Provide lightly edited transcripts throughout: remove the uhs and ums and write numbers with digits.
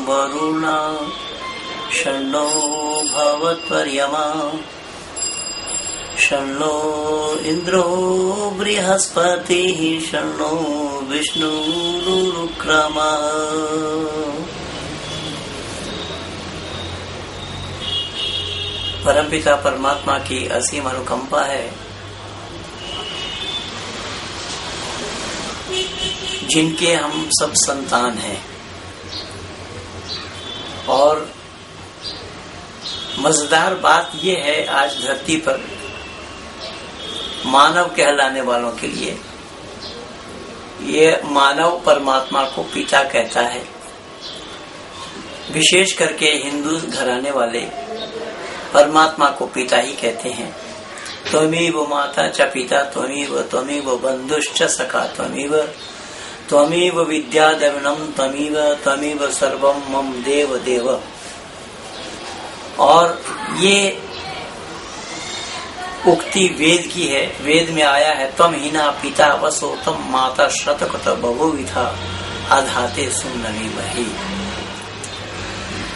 वरुणा शन्नो भवत्वर्यमा शन्नो इंद्रो बृहस्पतिः शन्नो विष्णुरुक्रमः। परमपिता परमात्मा की असीम अनुकंपा है, जिनके हम सब संतान हैं। और मजेदार बात यह है, आज धरती पर मानव कहलाने वालों के लिए ये मानव परमात्मा को पिता कहता है। विशेष करके हिंदू घराने वाले परमात्मा को पिता ही कहते हैं। त्वमेव माता च पिता त्वमेव बंधुश्च सखा त्वमेव विद्यादेवनम त्वमेव सर्वम मम देव देव। और ये उक्ति वेद की है। वेद में आया है, त्वम हीना पिता वसोतम माता श्रतकृत बहुविधा आधाते सुनवी मही।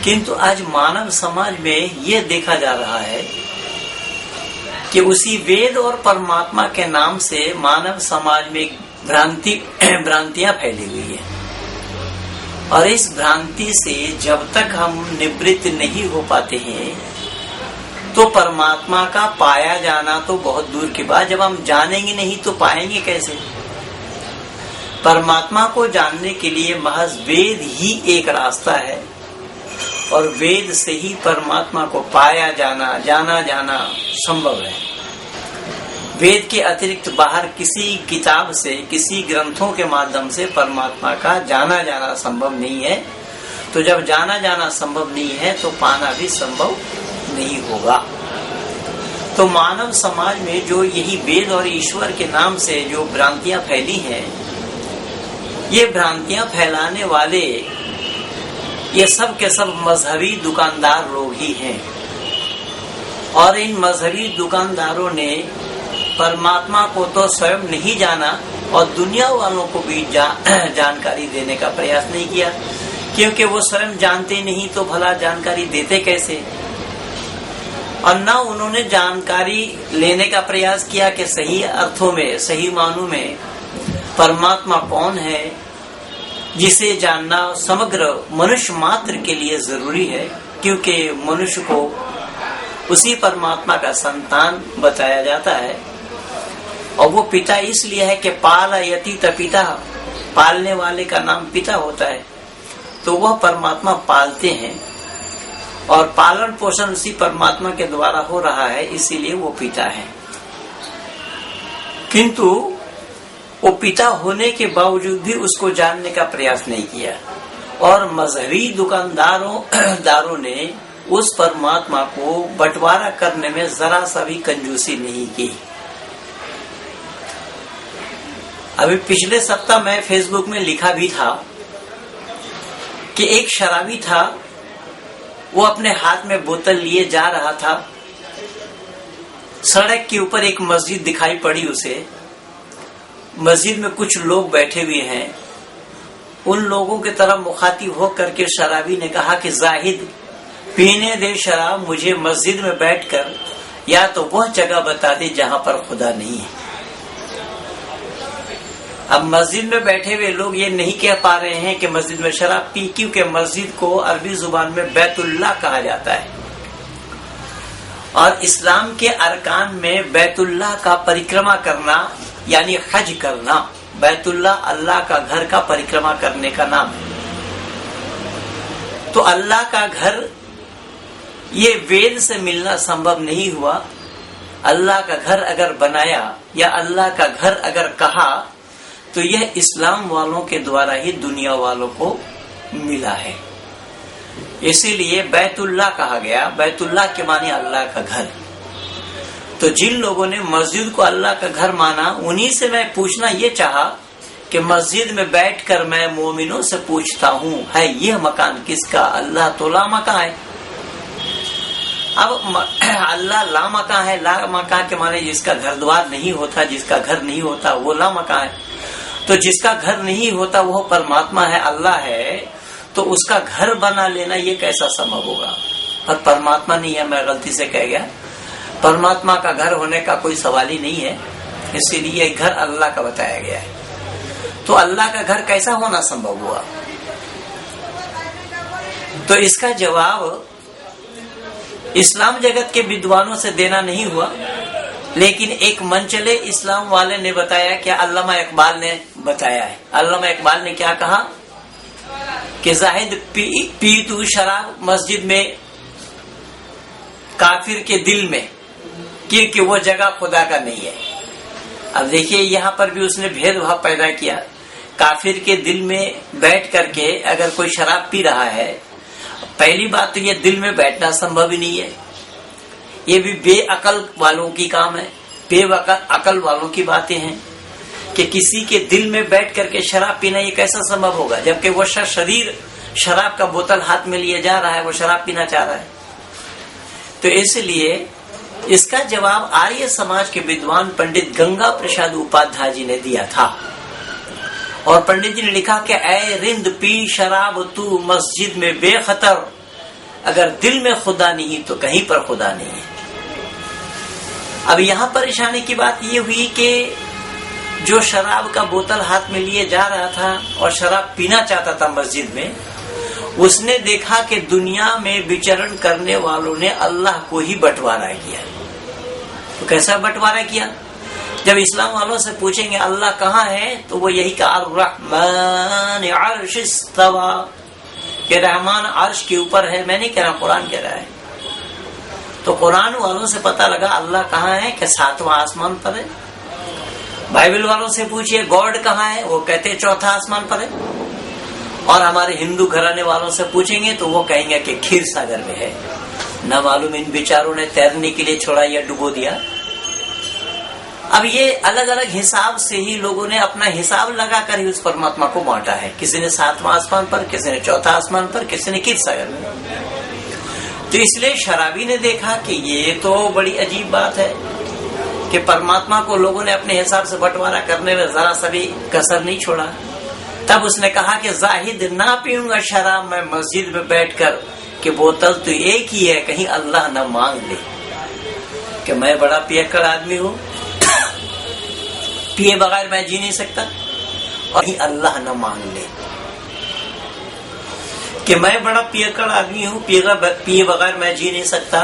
किंतु आज मानव समाज में ये देखा जा रहा है कि उसी वेद और परमात्मा के नाम से मानव समाज में भ्रांतियां फैली हुई है। और इस भ्रांति से जब तक हम निवृत्त नहीं हो पाते हैं तो परमात्मा का पाया जाना तो बहुत दूर की बात। जब हम जानेंगे नहीं तो पाएंगे कैसे? परमात्मा को जानने के लिए महज वेद ही एक रास्ता है और वेद से ही परमात्मा को पाया जाना संभव है। वेद के अतिरिक्त बाहर किसी किताब से, किसी ग्रंथों के माध्यम से परमात्मा का जाना संभव नहीं है। तो जब जाना संभव नहीं है तो पाना भी संभव नहीं होगा। तो मानव समाज में जो यही वेद और ईश्वर के नाम से जो भ्रांतियां फैली हैं, ये भ्रांतियां फैलाने वाले ये सब के सब मजहबी दुकानदार लोग ही हैं। और इन मजहबी दुकानदारों ने परमात्मा को तो स्वयं नहीं जाना और दुनिया वालों को भी जानकारी देने का प्रयास नहीं किया, क्योंकि वो स्वयं जानते नहीं तो भला जानकारी देते कैसे। और न उन्होंने जानकारी लेने का प्रयास किया कि सही अर्थों में, सही मानों में परमात्मा कौन है, जिसे जानना समग्र मनुष्य मात्र के लिए जरूरी है। क्योंकि मनुष्य को उसी परमात्मा का संतान बताया जाता है। और वो पिता इसलिए है कि पालयति पिता, पालने वाले का नाम पिता होता है। तो वह परमात्मा पालते हैं और पालन पोषण उसी परमात्मा के द्वारा हो रहा है, इसीलिए वो पिता है। किंतु वो पिता होने के बावजूद भी उसको जानने का प्रयास नहीं किया। और मजहबी दुकानदारों ने उस परमात्मा को बंटवारा करने में जरा सा भी कंजूसी नहीं की। अभी पिछले सप्ताह मैं फेसबुक में लिखा भी था कि एक शराबी था, वो अपने हाथ में बोतल लिए जा रहा था। सड़क के ऊपर एक मस्जिद दिखाई पड़ी उसे। मस्जिद में कुछ लोग बैठे हुए हैं। उन लोगों की तरफ मुखातिब होकर के शराबी ने कहा कि जाहिद, पीने दे शराब मुझे मस्जिद में बैठकर, या तो वह जगह बता दे जहां पर खुदा नहीं है। अब मस्जिद में बैठे हुए लोग ये नहीं कह पा रहे हैं कि मस्जिद में शराब पी, क्योंकि मस्जिद को अरबी जुबान में बैतुल्लाह कहा जाता है। और इस्लाम के अरकान में बैतुल्लाह का परिक्रमा करना यानी हज करना, बैतुल्लाह अल्लाह का घर का परिक्रमा करने का नाम है। तो अल्लाह का घर ये वेद से मिलना संभव नहीं हुआ। अल्लाह का घर अगर बनाया या अल्लाह का घर अगर कहा तो यह इस्लाम वालों के द्वारा ही दुनिया वालों को मिला है। इसीलिए बैतुल्लाह कहा गया। बैतुल्लाह के माने अल्लाह का घर। तो जिन लोगों ने मस्जिद को अल्लाह का घर माना, उन्हीं से मैं पूछना ये चाहा कि मस्जिद में बैठकर मैं मोमिनों से पूछता हूँ, है यह मकान किसका? अल्लाह तो ला मकान है। अब अल्लाह ला मकान है। ला मकान के माने जिसका घर द्वार नहीं होता, जिसका घर नहीं होता, वो ला मकान है। तो जिसका घर नहीं होता वो परमात्मा है, अल्लाह है। तो उसका घर बना लेना ये कैसा संभव होगा? और परमात्मा नहीं है, मैं गलती से कह गया, परमात्मा का घर होने का कोई सवाल ही नहीं है, इसीलिए घर अल्लाह का बताया गया है। तो अल्लाह का घर कैसा होना संभव हुआ? तो इसका जवाब इस्लाम जगत के विद्वानों से देना नहीं हुआ, लेकिन एक मनचले इस्लाम वाले ने बताया, क्या अल्लामा इकबाल ने बताया है। अल्लामा इकबाल ने क्या कहा कि जाहिद पी तू शराब मस्जिद में काफिर के दिल में, क्योंकि वो जगह खुदा का नहीं है। अब देखिए यहाँ पर भी उसने भेदभाव पैदा किया। काफिर के दिल में बैठ करके अगर कोई शराब पी रहा है, पहली बात तो ये दिल में बैठना संभव ही नहीं है, ये भी बेअकल वालों की काम है, बेअकल वालों की बातें हैं कि किसी के दिल में बैठ करके शराब पीना ये कैसा संभव होगा, जबकि वो शरीर शराब का बोतल हाथ में लिए जा रहा है, वो शराब पीना चाह रहा है। तो इसलिए इसका जवाब आर्य समाज के विद्वान पंडित गंगा प्रसाद उपाध्याय जी ने दिया था। और पंडित जी ने लिखा कि ऐ रिंद पी शराब तू मस्जिद में बेखतर, अगर दिल में खुदा नहीं तो कहीं पर खुदा नहीं है। अब यहाँ परेशानी की बात ये हुई कि जो शराब का बोतल हाथ में लिए जा रहा था और शराब पीना चाहता था मस्जिद में, उसने देखा कि दुनिया में विचरण करने वालों ने अल्लाह को ही बंटवारा किया। तो कैसा बंटवारा किया? जब इस्लाम वालों से पूछेंगे अल्लाह कहाँ है, तो वो यही कहा अर्रहमान अर्श इस्तवा, कि रहमान अर्श के ऊपर है। मैं नहीं कह रहा, कुरान कह रहा है। तो कुरान वालों से पता लगा अल्लाह कहाँ है, कि 7वां आसमान पर है। बाइबल वालों से पूछिए गॉड कहाँ है, वो कहते 4था आसमान पर है। और हमारे हिंदू घराने वालों से पूछेंगे तो वो कहेंगे कि खीर सागर में है। न मालूम इन बेचारों ने तैरने के लिए छोड़ा या डुबो दिया। अब ये अलग अलग हिसाब से ही लोगों ने अपना हिसाब लगाकर ही उस परमात्मा को बांटा है। किसी ने 7वां आसमान पर, किसी ने 4था आसमान पर, किसी ने खीर सागर में। तो इसलिए शराबी ने देखा कि ये तो बड़ी अजीब बात है कि परमात्मा को लोगों ने अपने हिसाब से बंटवारा करने में जरा सा भी कसर नहीं छोड़ा। तब उसने कहा कि जाहिद ना पीऊंगा शराब मैं मस्जिद में बैठकर, कि बोतल तो एक ही है, कहीं अल्लाह न मांग ले कि मैं बड़ा पियक्कड़ आदमी हूँ, पिए बगैर मैं जी नहीं सकता, और कहीं अल्लाह न मांग ले कि मैं बड़ा पियक्कड़ आदमी हूँ, पिए बगैर मैं जी नहीं सकता।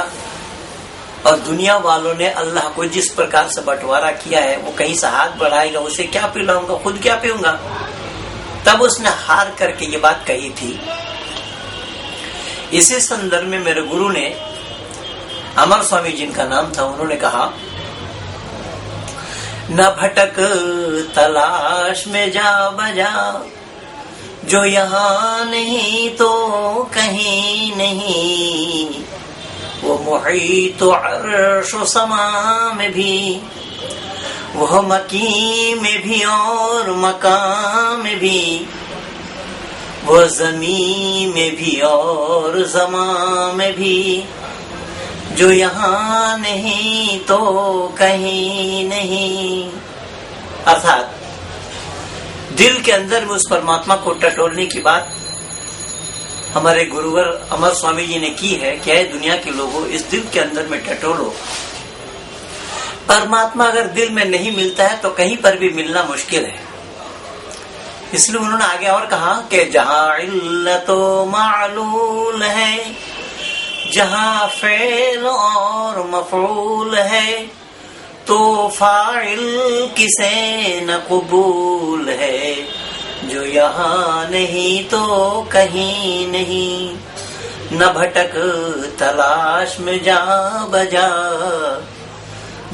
और दुनिया वालों ने अल्लाह को जिस प्रकार से बंटवारा किया है, वो कहीं से हाथ बढ़ाएगा, उसे क्या पिलाऊंगा, खुद क्या पीऊंगा। तब उसने हार करके ये बात कही थी। इसी संदर्भ में मेरे गुरु ने, अमर स्वामी जिनका नाम था, उन्होंने कहा न भटक तलाश में जा बजा, जो यहाँ नहीं तो कहीं नहीं, वो मुहीत अर्श समा में भी, वह मकी में भी और मकाम में भी, वो ज़मीन में भी और ज़मां में भी, जो यहाँ नहीं तो कहीं नहीं। अर्थात दिल के अंदर में उस परमात्मा को टटोलने की बात हमारे गुरुवर अमर स्वामी जी ने की है। क्या है, दुनिया के लोगों, इस दिल के अंदर में टटोलो। परमात्मा अगर दिल में नहीं मिलता है तो कहीं पर भी मिलना मुश्किल है। इसलिए उन्होंने आगे और कहा कि जहाँ इल्लतो मालूल है, जहाँ फेल और मफूल है, तो फाइल किसे न कबूल है, जो यहाँ नहीं तो कहीं नहीं। न भटक तलाश में जा बजा,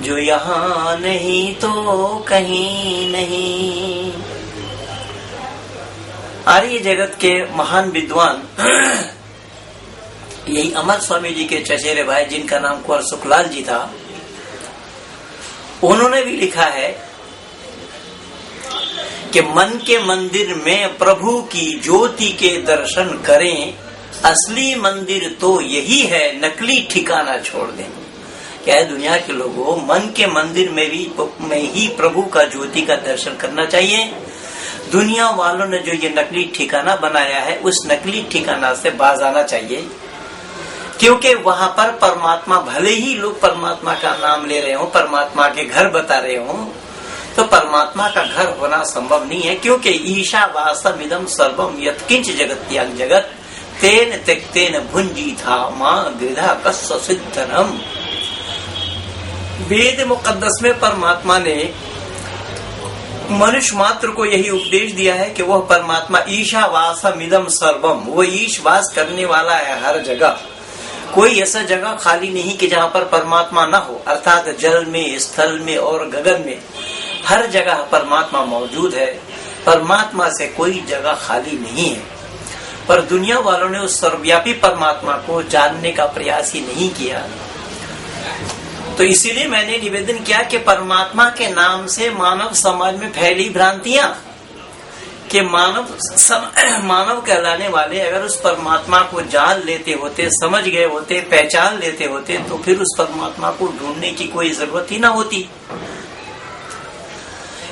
जो यहाँ नहीं तो कहीं नहीं। आर्य जगत के महान विद्वान यही अमर स्वामी जी के चचेरे भाई, जिनका नाम कुंवर सुखलाल जी था, उन्होंने भी लिखा है कि मन के मंदिर में प्रभु की ज्योति के दर्शन करें, असली मंदिर तो यही है, नकली ठिकाना छोड़ दें। क्या है, दुनिया के लोगों, मन के मंदिर में ही प्रभु का ज्योति का दर्शन करना चाहिए। दुनिया वालों ने जो ये नकली ठिकाना बनाया है, उस नकली ठिकाना से बाज आना चाहिए, क्योंकि वहां पर परमात्मा, भले ही लोग परमात्मा का नाम ले रहे हो, परमात्मा के घर बता रहे हो, तो परमात्मा का घर होना संभव नहीं है। क्योंकि ईशावासम इदम सर्वम यत्किंच जगत्याग जगत तेन त्यक्तेन भुंजी था मां गृधा कस्य सिद्धनम। वेद मुकद्दस में परमात्मा ने मनुष्य मात्र को यही उपदेश दिया है कि वह परमात्मा ईशावासम इदम सर्वम, वो ईश वास करने वाला है हर जगह। कोई ऐसा जगह खाली नहीं कि जहाँ पर परमात्मा न हो, अर्थात जल में, स्थल में और गगन में हर जगह परमात्मा मौजूद है। परमात्मा से कोई जगह खाली नहीं है। पर दुनिया वालों ने उस सर्वव्यापी परमात्मा को जानने का प्रयास ही नहीं किया। तो इसीलिए मैंने निवेदन किया कि परमात्मा के नाम से मानव समाज में फैली भ्रांतियां, कि मानव कहलाने वाले अगर उस परमात्मा को जान लेते होते, समझ गए होते, पहचान लेते होते, तो फिर उस परमात्मा को ढूंढने की कोई जरूरत ही ना होती।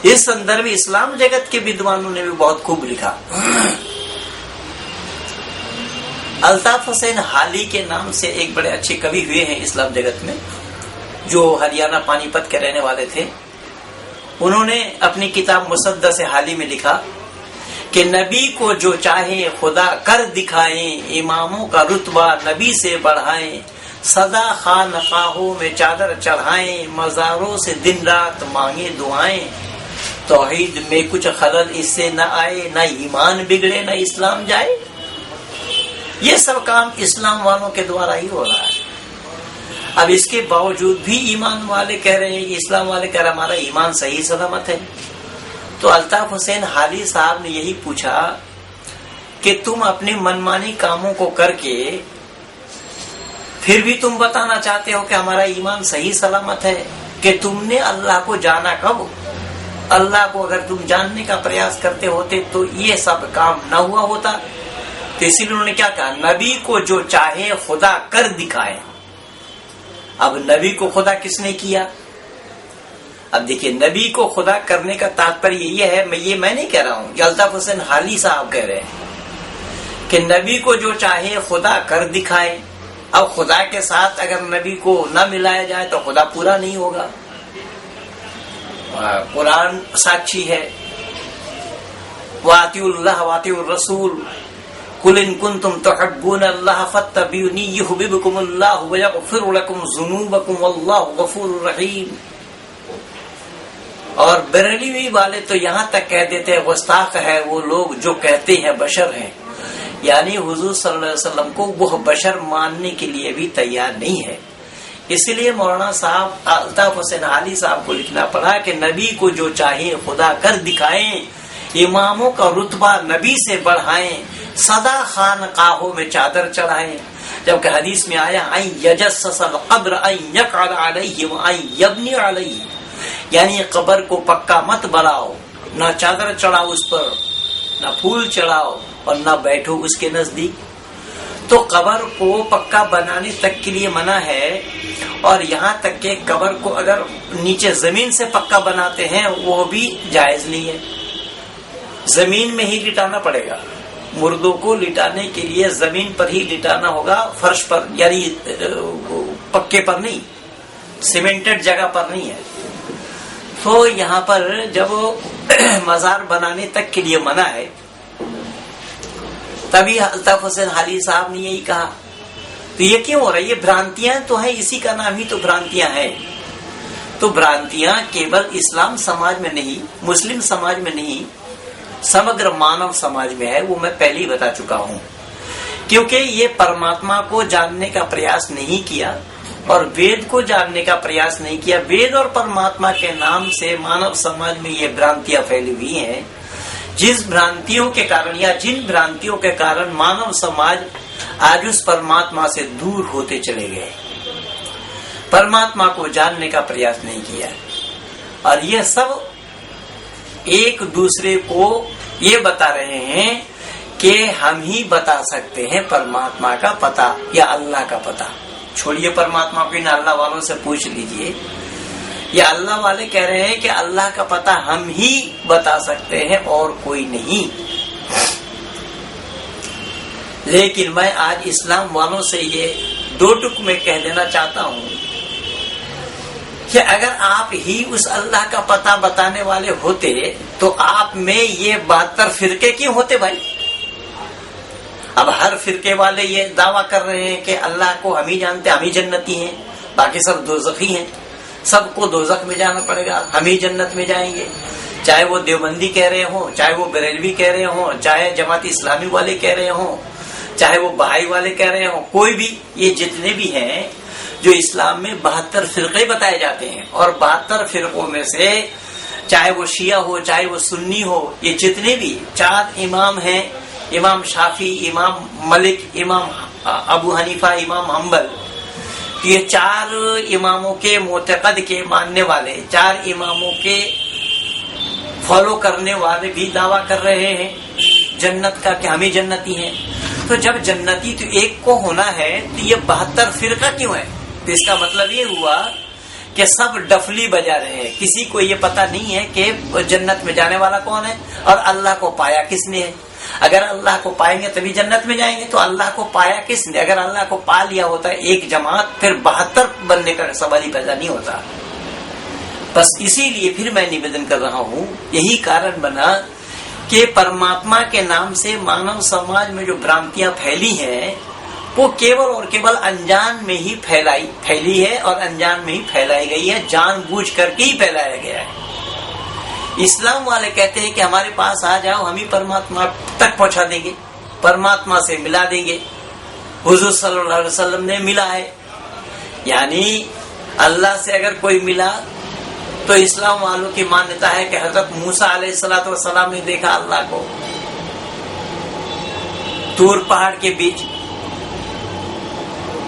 इस संदर्भ में इस्लाम जगत के विद्वानों ने भी बहुत खूब लिखा। अल्ताफ हुसैन हाली के नाम से एक बड़े अच्छे कवि हुए हैं इस्लाम जगत में, जो हरियाणा पानीपत के रहने वाले थे। उन्होंने अपनी किताब मुसद्दस हाली में लिखा कि नबी को जो चाहे खुदा कर दिखाए, इमामों का रुतबा नबी से बढ़ाएं, सदा खानकाहों में चादर चढ़ाएं, मज़ारों से दिन रात मांगे दुआएं, तौहीद में कुछ खलल इससे न आए, न ईमान बिगड़े न इस्लाम जाए। ये सब काम इस्लाम वालों के द्वारा ही हो रहा है। अब इसके बावजूद भी ईमान वाले कह रहे हैं, इस्लाम वाले कह रहे हमारा ईमान सही सलामत है। तो अल्ताफ हुसैन हाली साहब ने यही पूछा कि तुम अपने मनमानी कामों को करके फिर भी तुम बताना चाहते हो कि हमारा ईमान सही सलामत है, कि तुमने अल्लाह को जाना कब? अल्लाह को अगर तुम जानने का प्रयास करते होते तो ये सब काम न हुआ होता। तो इसीलिए उन्होंने क्या कहा, नबी को जो चाहे खुदा कर दिखाए। अब नबी को खुदा किसने किया? अब देखिए, नबी को खुदा करने का तात्पर्य ये है, मैं नहीं कह रहा हूँ, ये अल्ताफ हुसैन हाली साहब कह रहे हैं कि नबी को जो चाहे खुदा कर दिखाए। अब खुदा के साथ अगर नबी को न मिलाया जाए तो खुदा पूरा नहीं होगा। कुरान साक्षी है, वातिउल्लाह वातिउर रसूल कुल इन कुंतुम तुहिब्बूनल्लाह फत्तबिऊनी युहिब्बुकुमुल्लाहु व यगफिर लकुम ज़ुनूबकुम वल्लाहु गफूरुर रहीम। और बरेलवी वाले तो यहाँ तक कह देते हैं गुस्ताख है वो लोग जो कहते हैं बशर हैं, यानी हुजूर सल्लल्लाहु अलैहि वसल्लम को वह बशर मानने के लिए भी तैयार नहीं है। इसलिए मौलाना साहब अल्ताफ हुसैन हाली साहब को लिखना पड़ा कि नबी को जो चाहे खुदा कर दिखाएं, इमामों का रुतबा नबी से बढ़ाएं, सदा खानकाहों में चादर चढ़ाएं। जबकि हदीस में आया आई यजस्सल कब्र आई यक़अद अलैहि व आई यबनी अलैहि, यानी कब्र को पक्का मत बनाओ, ना चादर चढ़ाओ उस पर, ना फूल चढ़ाओ और ना बैठो उसके नजदीक। तो कब्र को पक्का बनाने तक के लिए मना है, और यहाँ तक के कब्र को अगर नीचे जमीन से पक्का बनाते हैं वो भी जायज नहीं है। जमीन में ही लिटाना पड़ेगा। मुर्दों को लिटाने के लिए जमीन पर ही लिटाना होगा, फर्श पर, यानी पक्के पर नहीं, सीमेंटेड जगह पर नहीं है। तो यहाँ पर जब मजार बनाने तक के लिए मना है, तभी अल्ताफ हुसैन हाली साहब ने यही कहा। तो ये क्यों हो रहा है? ये भ्रांतियां तो है, इसी का नाम ही तो भ्रांतियां हैं। तो भ्रांतियां केवल इस्लाम समाज में नहीं, मुस्लिम समाज में नहीं, समग्र मानव समाज में है। वो मैं पहले ही बता चुका हूँ। क्योंकि ये परमात्मा को जानने का प्रयास नहीं किया और वेद को जानने का प्रयास नहीं किया। वेद और परमात्मा के नाम से मानव समाज में ये भ्रांतियां फैली हुई हैं, जिस भ्रांतियों के कारण या जिन भ्रांतियों के कारण मानव समाज आज उस परमात्मा से दूर होते चले गए, परमात्मा को जानने का प्रयास नहीं किया। और यह सब एक दूसरे को ये बता रहे हैं कि हम ही बता सकते हैं परमात्मा का पता या अल्लाह का पता। छोड़िए परमात्मा को, इन अल्लाह वालों से पूछ लीजिए ये अल्लाह वाले कह रहे हैं कि अल्लाह का पता हम ही बता सकते हैं और कोई नहीं। लेकिन मैं आज इस्लाम वालों से ये दो टुक में कह देना चाहता हूं कि अगर आप ही उस अल्लाह का पता बताने वाले होते तो आप में ये 72 फिरके क्यों होते भाई? अब हर फिरके वाले ये दावा कर रहे हैं कि अल्लाह को हम ही जानते, हम ही जन्नती हैं, बाकी सब दोज़खी हैं, सबको दोज़ख में जाना पड़ेगा, हम ही जन्नत में जाएंगे। चाहे वो देवबंदी कह रहे हो, चाहे वो बरेलवी कह रहे हो, चाहे जमात इस्लामी वाले कह रहे हो, चाहे वो बहाई वाले कह रहे हो, कोई भी, ये जितने भी हैं जो इस्लाम में 72 फिरके बताए जाते हैं, और 72 फिरकों में से चाहे वो शिया हो, चाहे वो सुन्नी हो, ये जितने भी 4 इमाम हैं, इमाम शाफी, इमाम मलिक, इमाम अबू हनीफा, इमाम हम्बल, ये 4 इमामों के मोतकद के मानने वाले, 4 इमामों के फॉलो करने वाले भी दावा कर रहे हैं जन्नत का कि हम ही जन्नती हैं। तो जब जन्नती तो एक को होना है तो ये 72 फिरका क्यों है? तो इसका मतलब ये हुआ कि सब डफली बजा रहे हैं, किसी को ये पता नहीं है कि जन्नत में जाने वाला कौन है और अल्लाह को पाया किसने है। अगर अल्लाह को पाएंगे तभी जन्नत में जाएंगे, तो अल्लाह को पाया किसने? अगर अल्लाह को पा लिया होता है एक जमात, फिर 72 बनने का सवाल ही पैदा नहीं होता। बस इसीलिए फिर मैं निवेदन कर रहा हूँ, यही कारण बना कि परमात्मा के नाम से मानव समाज में जो भ्रांतियां फैली हैं वो केवल और केवल अनजान में ही फैली है और अनजान में ही फैलाई गई है, जानबूझ करके ही फैलाया गया है। इस्लाम वाले कहते हैं कि हमारे पास आ जाओ, हम ही परमात्मा तक पहुंचा देंगे, परमात्मा से मिला देंगे। हुजूर सल्लल्लाहु अलैहि वसल्लम ने मिला है, यानी अल्लाह से अगर कोई मिला तो इस्लाम वालों की मान्यता है कि हजरत मूसा अलैहिस्सलातु वस्सलाम ने देखा अल्लाह को तूर पहाड़ के बीच,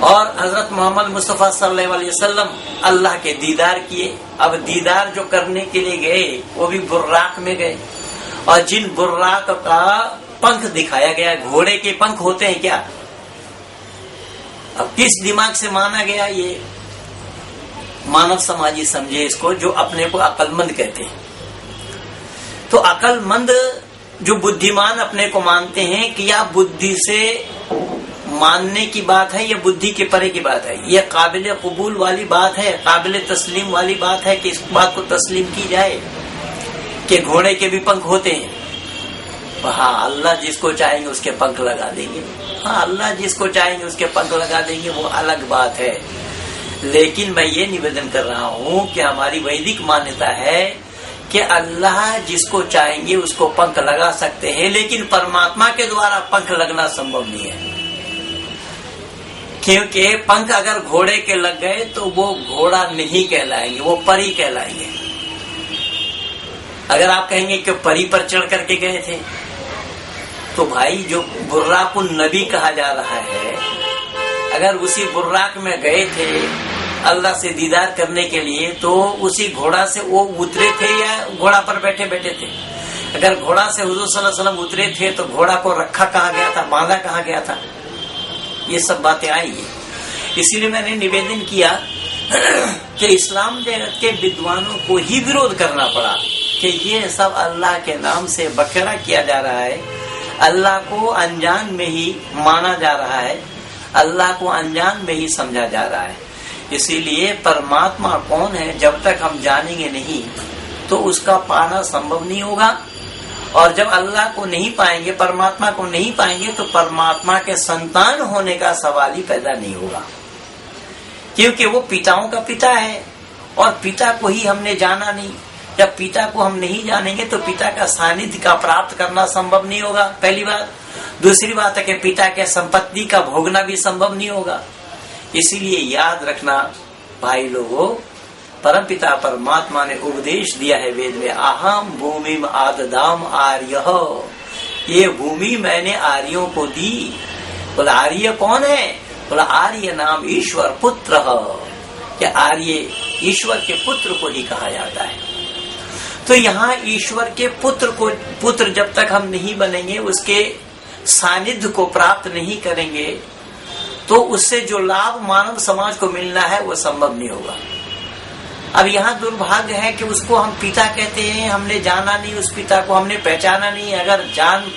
और हजरत मोहम्मद मुस्तफा सल्लल्लाहु अलैहि वसल्लम अल्लाह के दीदार किए। अब दीदार जो करने के लिए गए वो भी बुर्राक में गए, और जिन बुर्राक का पंख दिखाया गया, घोड़े के पंख होते हैं क्या? अब किस दिमाग से माना गया? ये मानव समाजी समझे इसको, जो अपने को अक्लमंद कहते हैं। तो अक्लमंद जो बुद्धिमान अपने को मानते हैं कि या बुद्धि से मानने की बात है, या बुद्धि के परे की बात है, यह काबिल कबूल वाली बात है, काबिल तस्लीम वाली बात है कि इस बात को तस्लीम की जाए कि घोड़े के भी पंख होते हैं। हाँ, अल्लाह जिसको चाहेंगे उसके पंख लगा देंगे, हाँ अल्लाह जिसको चाहेंगे उसके पंख लगा देंगे, वो अलग बात है। लेकिन मैं ये निवेदन कर रहा हूँ कि हमारी वैदिक मान्यता है कि अल्लाह जिसको चाहेंगे उसको पंख लगा सकते हैं, लेकिन परमात्मा के द्वारा पंख लगना संभव नहीं है। क्योंकि पंख अगर घोड़े के लग गए तो वो घोड़ा नहीं कहलाएंगे, वो परी कहलाएंगे। अगर आप कहेंगे कि परी पर चढ़ करके गए थे, तो भाई जो बुर्राकुन नबी कहा जा रहा है, अगर उसी बुर्राक में गए थे अल्लाह से दीदार करने के लिए, तो उसी घोड़ा से वो उतरे थे या घोड़ा पर बैठे बैठे थे? अगर घोड़ा से हुजूर सल्लल्लाहु अलैहि वसल्लम उतरे थे तो घोड़ा को रखा कहाँ गया था, बांधा कहाँ गया था? ये सब बातें आई है। इसीलिए मैंने निवेदन किया कि इस्लाम जगत के विद्वानों को ही विरोध करना पड़ा कि ये सब अल्लाह के नाम से बखेड़ा किया जा रहा है, अल्लाह को अनजान में ही माना जा रहा है, अल्लाह को अनजान में ही समझा जा रहा है। इसीलिए परमात्मा कौन है जब तक हम जानेंगे नहीं तो उसका पाना संभव नहीं होगा, और जब अल्लाह को नहीं पाएंगे, परमात्मा को नहीं पाएंगे, तो परमात्मा के संतान होने का सवाल ही पैदा नहीं होगा। क्योंकि वो पिताओं का पिता है और पिता को ही हमने जाना नहीं। जब पिता को हम नहीं जानेंगे तो पिता का सानिध्य का प्राप्त करना संभव नहीं होगा, पहली बात। दूसरी बात है कि पिता के संपत्ति का भोगना भी संभव नहीं होगा। इसीलिए याद रखना भाई लोगों, परमपिता परमात्मा ने उपदेश दिया है वेद में, अहम भूमि आददाम आर्य, ये भूमि मैंने आर्यों को दी। बोला आर्य कौन है? बोला आर्य नाम ईश्वर पुत्र, क्या आर्य ईश्वर के पुत्र को ही कहा जाता है। तो यहाँ ईश्वर के पुत्र जब तक हम नहीं बनेंगे, उसके सानिध्य को प्राप्त नहीं करेंगे, तो उससे जो लाभ मानव समाज को मिलना है वो संभव नहीं होगा। अब यहाँ दुर्भाग्य है कि उसको हम पिता कहते हैं, हमने जाना नहीं उस पिता को, हमने पहचाना नहीं। अगर जान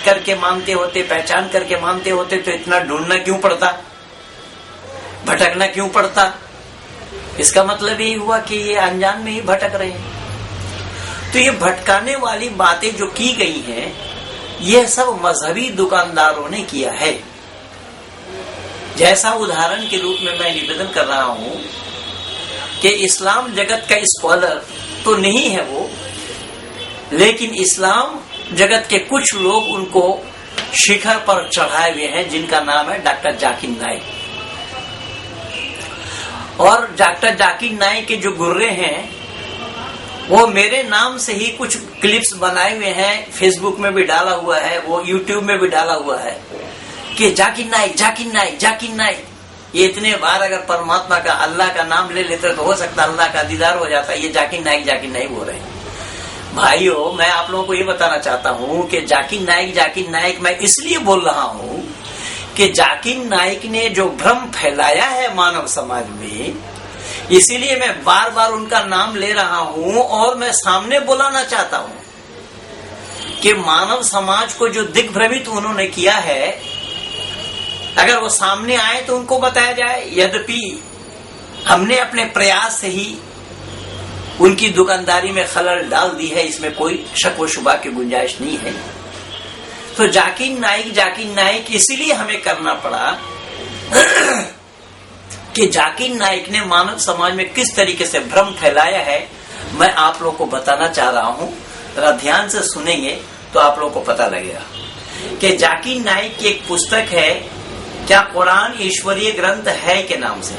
करके मानते होते, पहचान करके मानते होते तो इतना ढूंढना क्यों पड़ता, भटकना क्यों पड़ता। इसका मतलब यही हुआ कि ये अनजान में ही भटक रहे हैं। तो ये भटकाने वाली बातें जो की गई हैं, ये सब मजहबी दुकानदारों ने किया है। जैसा उदाहरण के रूप में मैं निवेदन कर रहा हूं कि इस्लाम जगत का स्कॉलर तो नहीं है वो, लेकिन इस्लाम जगत के कुछ लोग उनको शिखर पर चढ़ाए हुए हैं, जिनका नाम है डॉक्टर जाकिर नाइक। और डॉक्टर जाकिर नाइक के जो गुर्रे हैं वो मेरे नाम से ही कुछ क्लिप्स बनाए हुए हैं, फेसबुक में भी डाला हुआ है, वो यूट्यूब में भी डाला हुआ है कि जाकिर नाइक जाकिर नाइक जाकिर नाइक। ये इतने बार अगर परमात्मा का, अल्लाह का नाम ले लेते तो हो सकता अल्लाह का दीदार हो जाता। ये जाकिर नाइक बोल रहे हैं। भाइयों, मैं आप लोगों को ये बताना चाहता हूँ कि जाकिर नाइक मैं इसलिए बोल रहा हूँ कि जाकिर नाइक ने जो भ्रम फैलाया है मानव समाज में, इसीलिए मैं बार बार उनका नाम ले रहा हूँ और मैं सामने बुलाना चाहता हूँ कि मानव समाज को जो दिग्भ्रमित उन्होंने किया है, अगर वो सामने आए तो उनको बताया जाए। यद्यपि हमने अपने प्रयास से ही उनकी दुकानदारी में खलल डाल दी है, इसमें कोई शक व शुबा की गुंजाइश नहीं है। तो जाकिर नाइक इसीलिए हमें करना पड़ा कि जाकिर नाइक ने मानव समाज में किस तरीके से भ्रम फैलाया है, मैं आप लोगों को बताना चाह रहा हूँ। अगर ध्यान से सुनेंगे तो आप लोगों को पता लगेगा कि जाकिर नाइक की एक पुस्तक है, क्या कुरान ईश्वरीय ग्रंथ है के नाम से।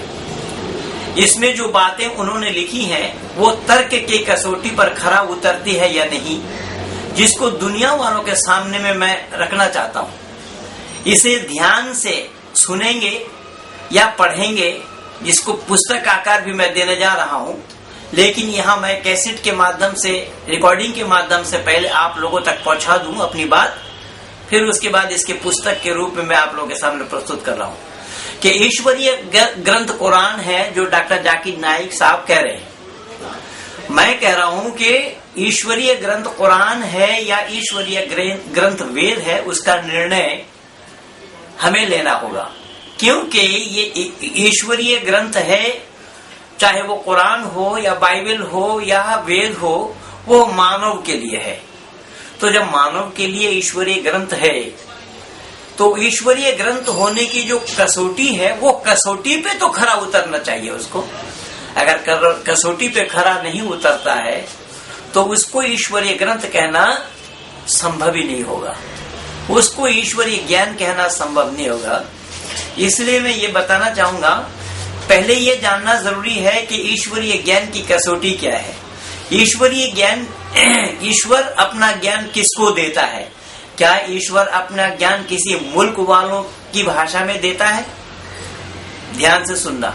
इसमें जो बातें उन्होंने लिखी हैं वो तर्क की कसौटी पर खरा उतरती है या नहीं, जिसको दुनिया वालों के सामने में मैं रखना चाहता हूँ। इसे ध्यान से सुनेंगे या पढ़ेंगे, जिसको पुस्तक आकार भी मैं देने जा रहा हूँ, लेकिन यहाँ मैं कैसेट के माध्यम से, रिकॉर्डिंग के माध्यम से पहले आप लोगों तक पहुँचा दूं अपनी बात, फिर उसके बाद इसके पुस्तक के रूप में मैं आप लोगों के सामने प्रस्तुत कर रहा हूँ कि ईश्वरीय ग्रंथ कुरान है जो डॉक्टर जाकिर नाइक साहब कह रहे हैं। मैं कह रहा हूँ कि ईश्वरीय ग्रंथ कुरान है या ईश्वरीय ग्रंथ वेद है, उसका निर्णय हमें लेना होगा, क्योंकि ये ईश्वरीय ग्रंथ है, चाहे वो कुरान हो या बाइबल हो या वेद हो, वो मानव के लिए है। तो जब मानव के लिए ईश्वरीय ग्रंथ है तो ईश्वरीय ग्रंथ होने की जो कसौटी है, वो कसौटी पे तो खरा उतरना चाहिए उसको। अगर कसौटी पे खरा नहीं उतरता है तो उसको ईश्वरीय ग्रंथ कहना संभव ही नहीं होगा, उसको ईश्वरीय ज्ञान कहना संभव नहीं होगा। इसलिए मैं ये बताना चाहूंगा, पहले ये जानना जरूरी है कि ईश्वरीय ज्ञान की कसौटी क्या है। ईश्वरीय ज्ञान, ईश्वर अपना ज्ञान किसको देता है? क्या ईश्वर अपना ज्ञान किसी मुल्क वालों की भाषा में देता है? ध्यान से सुनना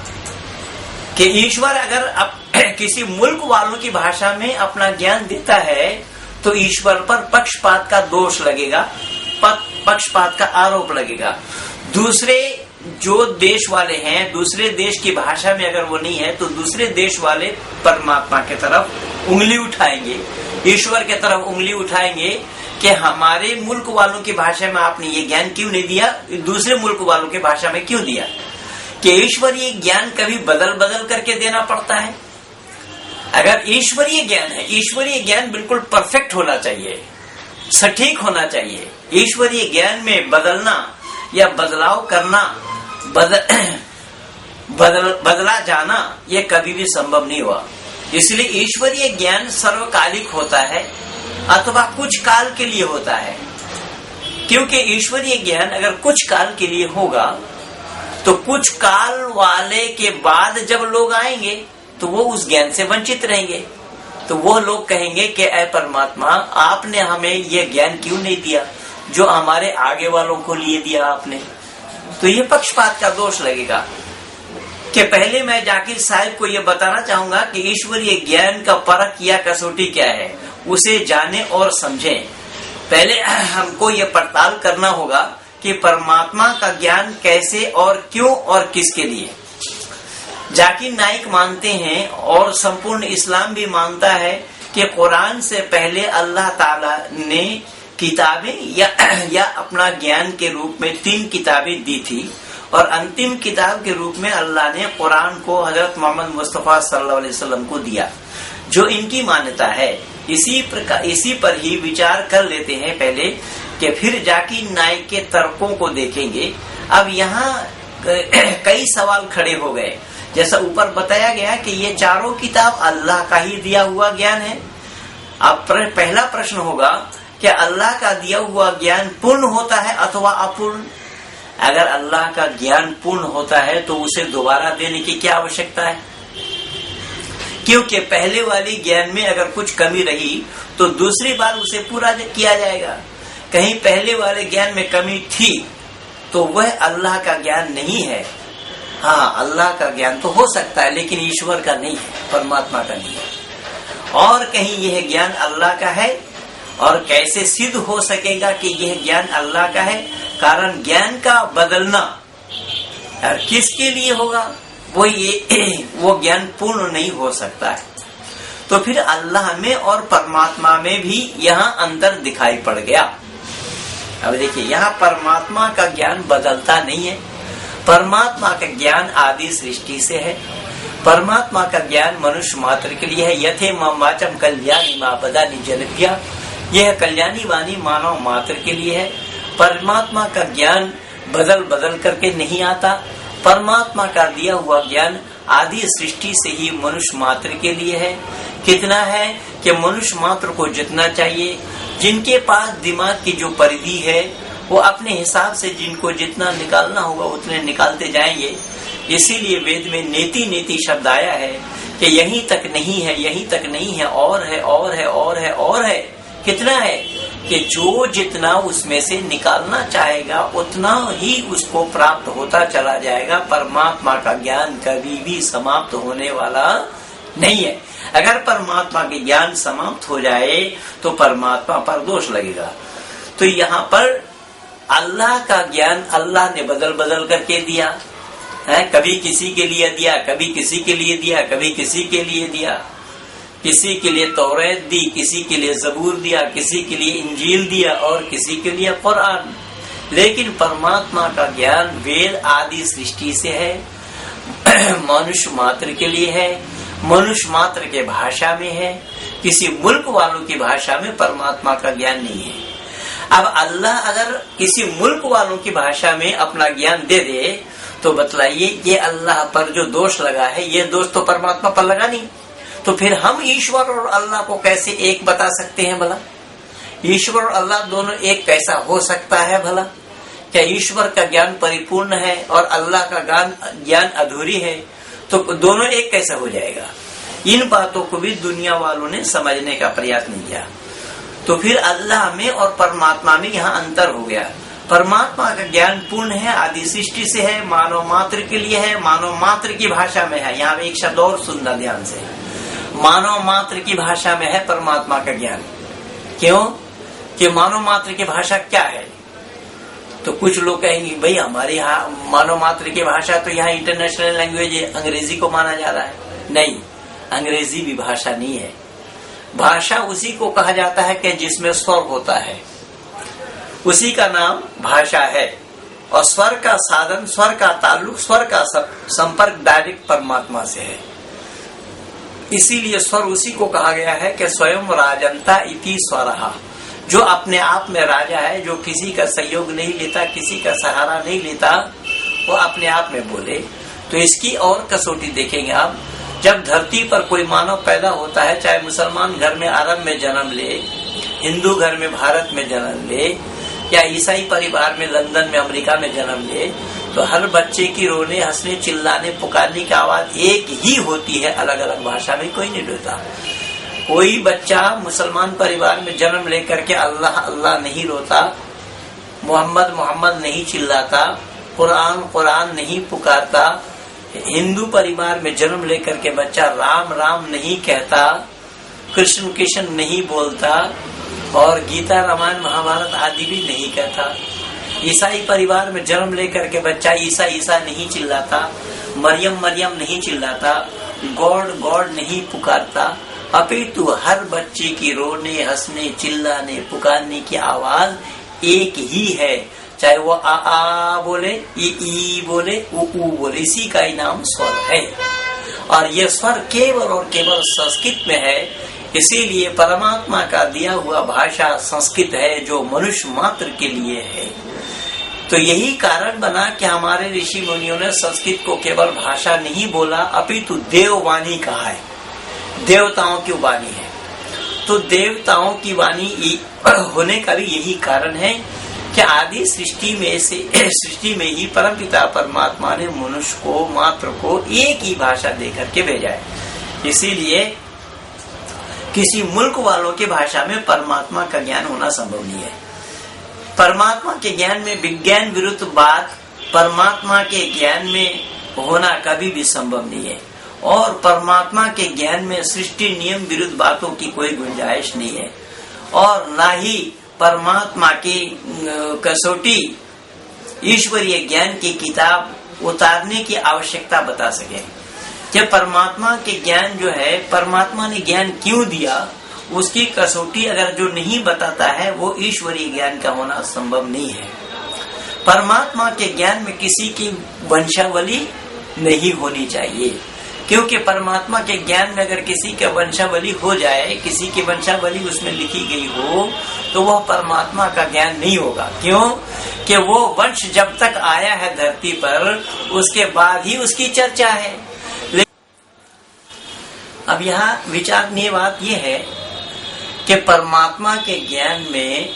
कि ईश्वर अगर किसी मुल्क वालों की भाषा में अपना ज्ञान देता है तो ईश्वर पर पक्षपात का दोष लगेगा, पक्षपात का आरोप लगेगा। दूसरे जो देश वाले हैं, दूसरे देश की भाषा में अगर वो नहीं है तो दूसरे देश वाले परमात्मा की तरफ उंगली उठाएंगे, ईश्वर की तरफ उंगली उठाएंगे कि हमारे मुल्क वालों की भाषा में आपने ये ज्ञान क्यों नहीं दिया, दूसरे मुल्क वालों की भाषा में क्यों दिया। कि ईश्वरीय ज्ञान कभी बदल बदल करके देना पड़ता है। अगर ईश्वरीय ज्ञान है, ईश्वरीय ज्ञान बिल्कुल परफेक्ट होना चाहिए, सटीक होना चाहिए। ईश्वरीय ज्ञान में बदलना या बदलाव करना, बदला जाना, ये कभी भी संभव नहीं हुआ। इसलिए ईश्वरीय ज्ञान सर्वकालिक होता है अथवा कुछ काल के लिए होता है, क्योंकि ईश्वरीय ज्ञान अगर कुछ काल के लिए होगा तो कुछ काल वाले के बाद जब लोग आएंगे तो वो उस ज्ञान से वंचित रहेंगे। तो वो लोग कहेंगे कि ऐ परमात्मा, आपने हमें ये ज्ञान क्यों नहीं दिया जो हमारे आगे वालों को लिए दिया आपने। तो ये पक्षपात का दोष लगेगा। कि पहले मैं जाकिर साहब को ये बताना चाहूंगा कि ईश्वरीय ज्ञान का परख या कसौटी क्या है, उसे जाने और समझें। पहले हमको ये पड़ताल करना होगा कि परमात्मा का ज्ञान कैसे और क्यों और किसके लिए। जाकिर नाइक मानते हैं और संपूर्ण इस्लाम भी मानता है कि कुरान से पहले अल्लाह ताला ने किताबें या अपना ज्ञान के रूप में 3 किताबें दी थी और अंतिम किताब के रूप में अल्लाह ने कुरान को हजरत मोहम्मद मुस्तफा सल्लल्लाहु अलैहि वसल्लम को दिया, जो इनकी मान्यता है। इसी पर ही विचार कर लेते हैं पहले कि फिर जाकिर नाइक के तर्कों को देखेंगे। अब यहाँ कई सवाल खड़े हो गए। जैसा ऊपर बताया गया कि ये चारों किताब अल्लाह का ही दिया हुआ ज्ञान है। अब पहला प्रश्न होगा कि अल्लाह का दिया हुआ ज्ञान पूर्ण होता है अथवा अपूर्ण। अगर अल्लाह का ज्ञान पूर्ण होता है तो उसे दोबारा देने की क्या आवश्यकता है, क्योंकि पहले वाले ज्ञान में अगर कुछ कमी रही तो दूसरी बार उसे पूरा किया जाएगा। कहीं पहले वाले ज्ञान में कमी थी तो वह अल्लाह का ज्ञान नहीं है। हाँ, अल्लाह का ज्ञान तो हो सकता है लेकिन ईश्वर का नहीं है, परमात्मा का नहीं है। और कहीं यह ज्ञान अल्लाह का है और कैसे सिद्ध हो सकेगा कि यह ज्ञान अल्लाह का है? कारण ज्ञान का बदलना और किसके लिए होगा, वो ज्ञान पूर्ण नहीं हो सकता है। तो फिर अल्लाह में और परमात्मा में भी यहाँ अंतर दिखाई पड़ गया। अब देखिए, यहाँ परमात्मा का ज्ञान बदलता नहीं है। परमात्मा का ज्ञान आदि सृष्टि से है। परमात्मा का ज्ञान मनुष्य मात्र के लिए है। यथे वाचम कल्याणी मापदा निजलभ्या, यह कल्याणी वाणी मानव मात्र के लिए है। परमात्मा का ज्ञान बदल बदल करके नहीं आता। परमात्मा का दिया हुआ ज्ञान आदि सृष्टि से ही मनुष्य मात्र के लिए है। कितना है कि मनुष्य मात्र को जितना चाहिए, जिनके पास दिमाग की जो परिधि है वो अपने हिसाब से जिनको जितना निकालना होगा उतने निकालते जाएंगे। इसीलिए वेद में नेति नेति शब्द आया है कि यहीं तक नहीं है, यहीं तक नहीं है, और है, और है, और है, और है। कितना है कि जो जितना उसमें से निकालना चाहेगा उतना ही उसको प्राप्त होता चला जाएगा। परमात्मा का ज्ञान कभी भी समाप्त होने वाला नहीं है। अगर परमात्मा के ज्ञान समाप्त हो जाए तो परमात्मा पर दोष लगेगा। तो यहाँ पर अल्लाह का ज्ञान अल्लाह ने बदल बदल करके दिया है। कभी किसी के लिए दिया, कभी किसी के लिए दिया, कभी किसी के लिए दिया। किसी के लिए तौरात दी, किसी के लिए ज़बूर दिया, किसी के लिए इंजील दिया और किसी के लिए कुरान। लेकिन परमात्मा का ज्ञान वेद आदि सृष्टि से है, मनुष्य मात्र के लिए है, मनुष्य मात्र के भाषा में है। किसी मुल्क वालों की भाषा में परमात्मा का ज्ञान नहीं है। अब अल्लाह अगर किसी मुल्क वालों की भाषा में अपना ज्ञान दे दे तो बतलाइए, ये अल्लाह पर जो दोष लगा है ये दोष तो परमात्मा पर लगा नहीं। तो फिर हम ईश्वर और अल्लाह को कैसे एक बता सकते हैं भला? ईश्वर और अल्लाह दोनों एक कैसा हो सकता है भला? क्या ईश्वर का ज्ञान परिपूर्ण है और अल्लाह का ज्ञान अधूरी है? तो दोनों एक कैसा हो जाएगा? इन बातों को भी दुनिया वालों ने समझने का प्रयास नहीं किया। तो फिर अल्लाह में और परमात्मा में यहाँ अंतर हो गया। परमात्मा का ज्ञान पूर्ण है, आदि सृष्टि से है, मानव मात्र के लिए है, मानव मात्र की भाषा में है। यहाँ एक शब्द और सुनना ध्यान से, मानव मात्र की भाषा में है परमात्मा का ज्ञान। क्यों कि मानव मात्र की भाषा क्या है? तो कुछ लोग कहेंगे भाई हमारे यहाँ मानव मात्र की भाषा तो यहाँ इंटरनेशनल लैंग्वेज है, अंग्रेजी को माना जा रहा है। नहीं, अंग्रेजी भी भाषा नहीं है। भाषा उसी को कहा जाता है कि जिसमें स्वर होता है, उसी का नाम भाषा है। और स्वर का साधन, स्वर का ताल्लुक, स्वर का संपर्क डायरेक्ट परमात्मा से है। इसीलिए स्वर उसी को कहा गया है कि स्वयं राजंता इति स्वरहा, जो अपने आप में राजा है, जो किसी का सहयोग नहीं लेता, किसी का सहारा नहीं लेता, वो अपने आप में बोले। तो इसकी और कसौटी देखेंगे आप। जब धरती पर कोई मानव पैदा होता है, चाहे मुसलमान घर में अरब में जन्म ले, हिंदू घर में भारत में जन्म ले, या ईसाई परिवार में लंदन में अमेरिका में जन्म ले, तो हर बच्चे की रोने, हंसने, चिल्लाने, पुकारने की आवाज एक ही होती है, अलग अलग भाषा में कोई नहीं रोता। कोई बच्चा मुसलमान परिवार में जन्म लेकर के अल्लाह अल्लाह नहीं रोता, मोहम्मद मोहम्मद नहीं चिल्लाता, कुरान कुरान नहीं पुकारता। हिंदू परिवार में जन्म लेकर के बच्चा राम राम नहीं कहता, कृष्ण कृष्ण नहीं बोलता और गीता रामायण महाभारत आदि भी नहीं कहता। ईसाई परिवार में जन्म लेकर के बच्चा ईसा ईसा नहीं चिल्लाता, मरियम मरियम नहीं चिल्लाता, गॉड गॉड नहीं पुकारता, अपितु हर बच्चे की रोने हंसने चिल्लाने पुकारने की आवाज एक ही है, चाहे वो आ बोले, ई बोले, ऊ बोले, इसी का ही नाम स्वर है। और ये स्वर केवल और केवल संस्कृत में है, इसीलिए परमात्मा का दिया हुआ भाषा संस्कृत है जो मनुष्य मात्र के लिए है। तो यही कारण बना कि हमारे ऋषि मुनियों ने संस्कृत को केवल भाषा नहीं बोला, अपितु देववाणी कहा है, देवताओं की वाणी है। तो देवताओं की वाणी होने का भी यही कारण है कि आदि सृष्टि में ही परमपिता परमात्मा ने मनुष्य को मात्र को एक ही भाषा देकर के भेजा है। इसीलिए किसी मुल्क वालों की भाषा में परमात्मा का ज्ञान होना संभव नहीं है। परमात्मा के ज्ञान में विज्ञान विरुद्ध बात परमात्मा के ज्ञान में होना कभी भी संभव नहीं है, और परमात्मा के ज्ञान में सृष्टि नियम विरुद्ध बातों की कोई गुंजाइश नहीं है, और ना ही परमात्मा की कसौटी ईश्वरीय ज्ञान की किताब उतारने की आवश्यकता बता सके। जब परमात्मा के ज्ञान जो है, परमात्मा ने ज्ञान क्यों दिया, उसकी कसौटी अगर जो नहीं बताता है वो ईश्वरीय ज्ञान का होना संभव नहीं है। परमात्मा के ज्ञान में किसी की वंशावली नहीं होनी चाहिए, क्योंकि परमात्मा के ज्ञान में अगर किसी का वंशावली हो जाए, किसी की वंशावली उसमें लिखी गई हो, तो वह परमात्मा का ज्ञान नहीं होगा। क्यों? कि वो वंश जब तक आया है धरती पर, उसके बाद ही उसकी चर्चा है। अब यहाँ विचारणीय बात यह है कि परमात्मा के ज्ञान में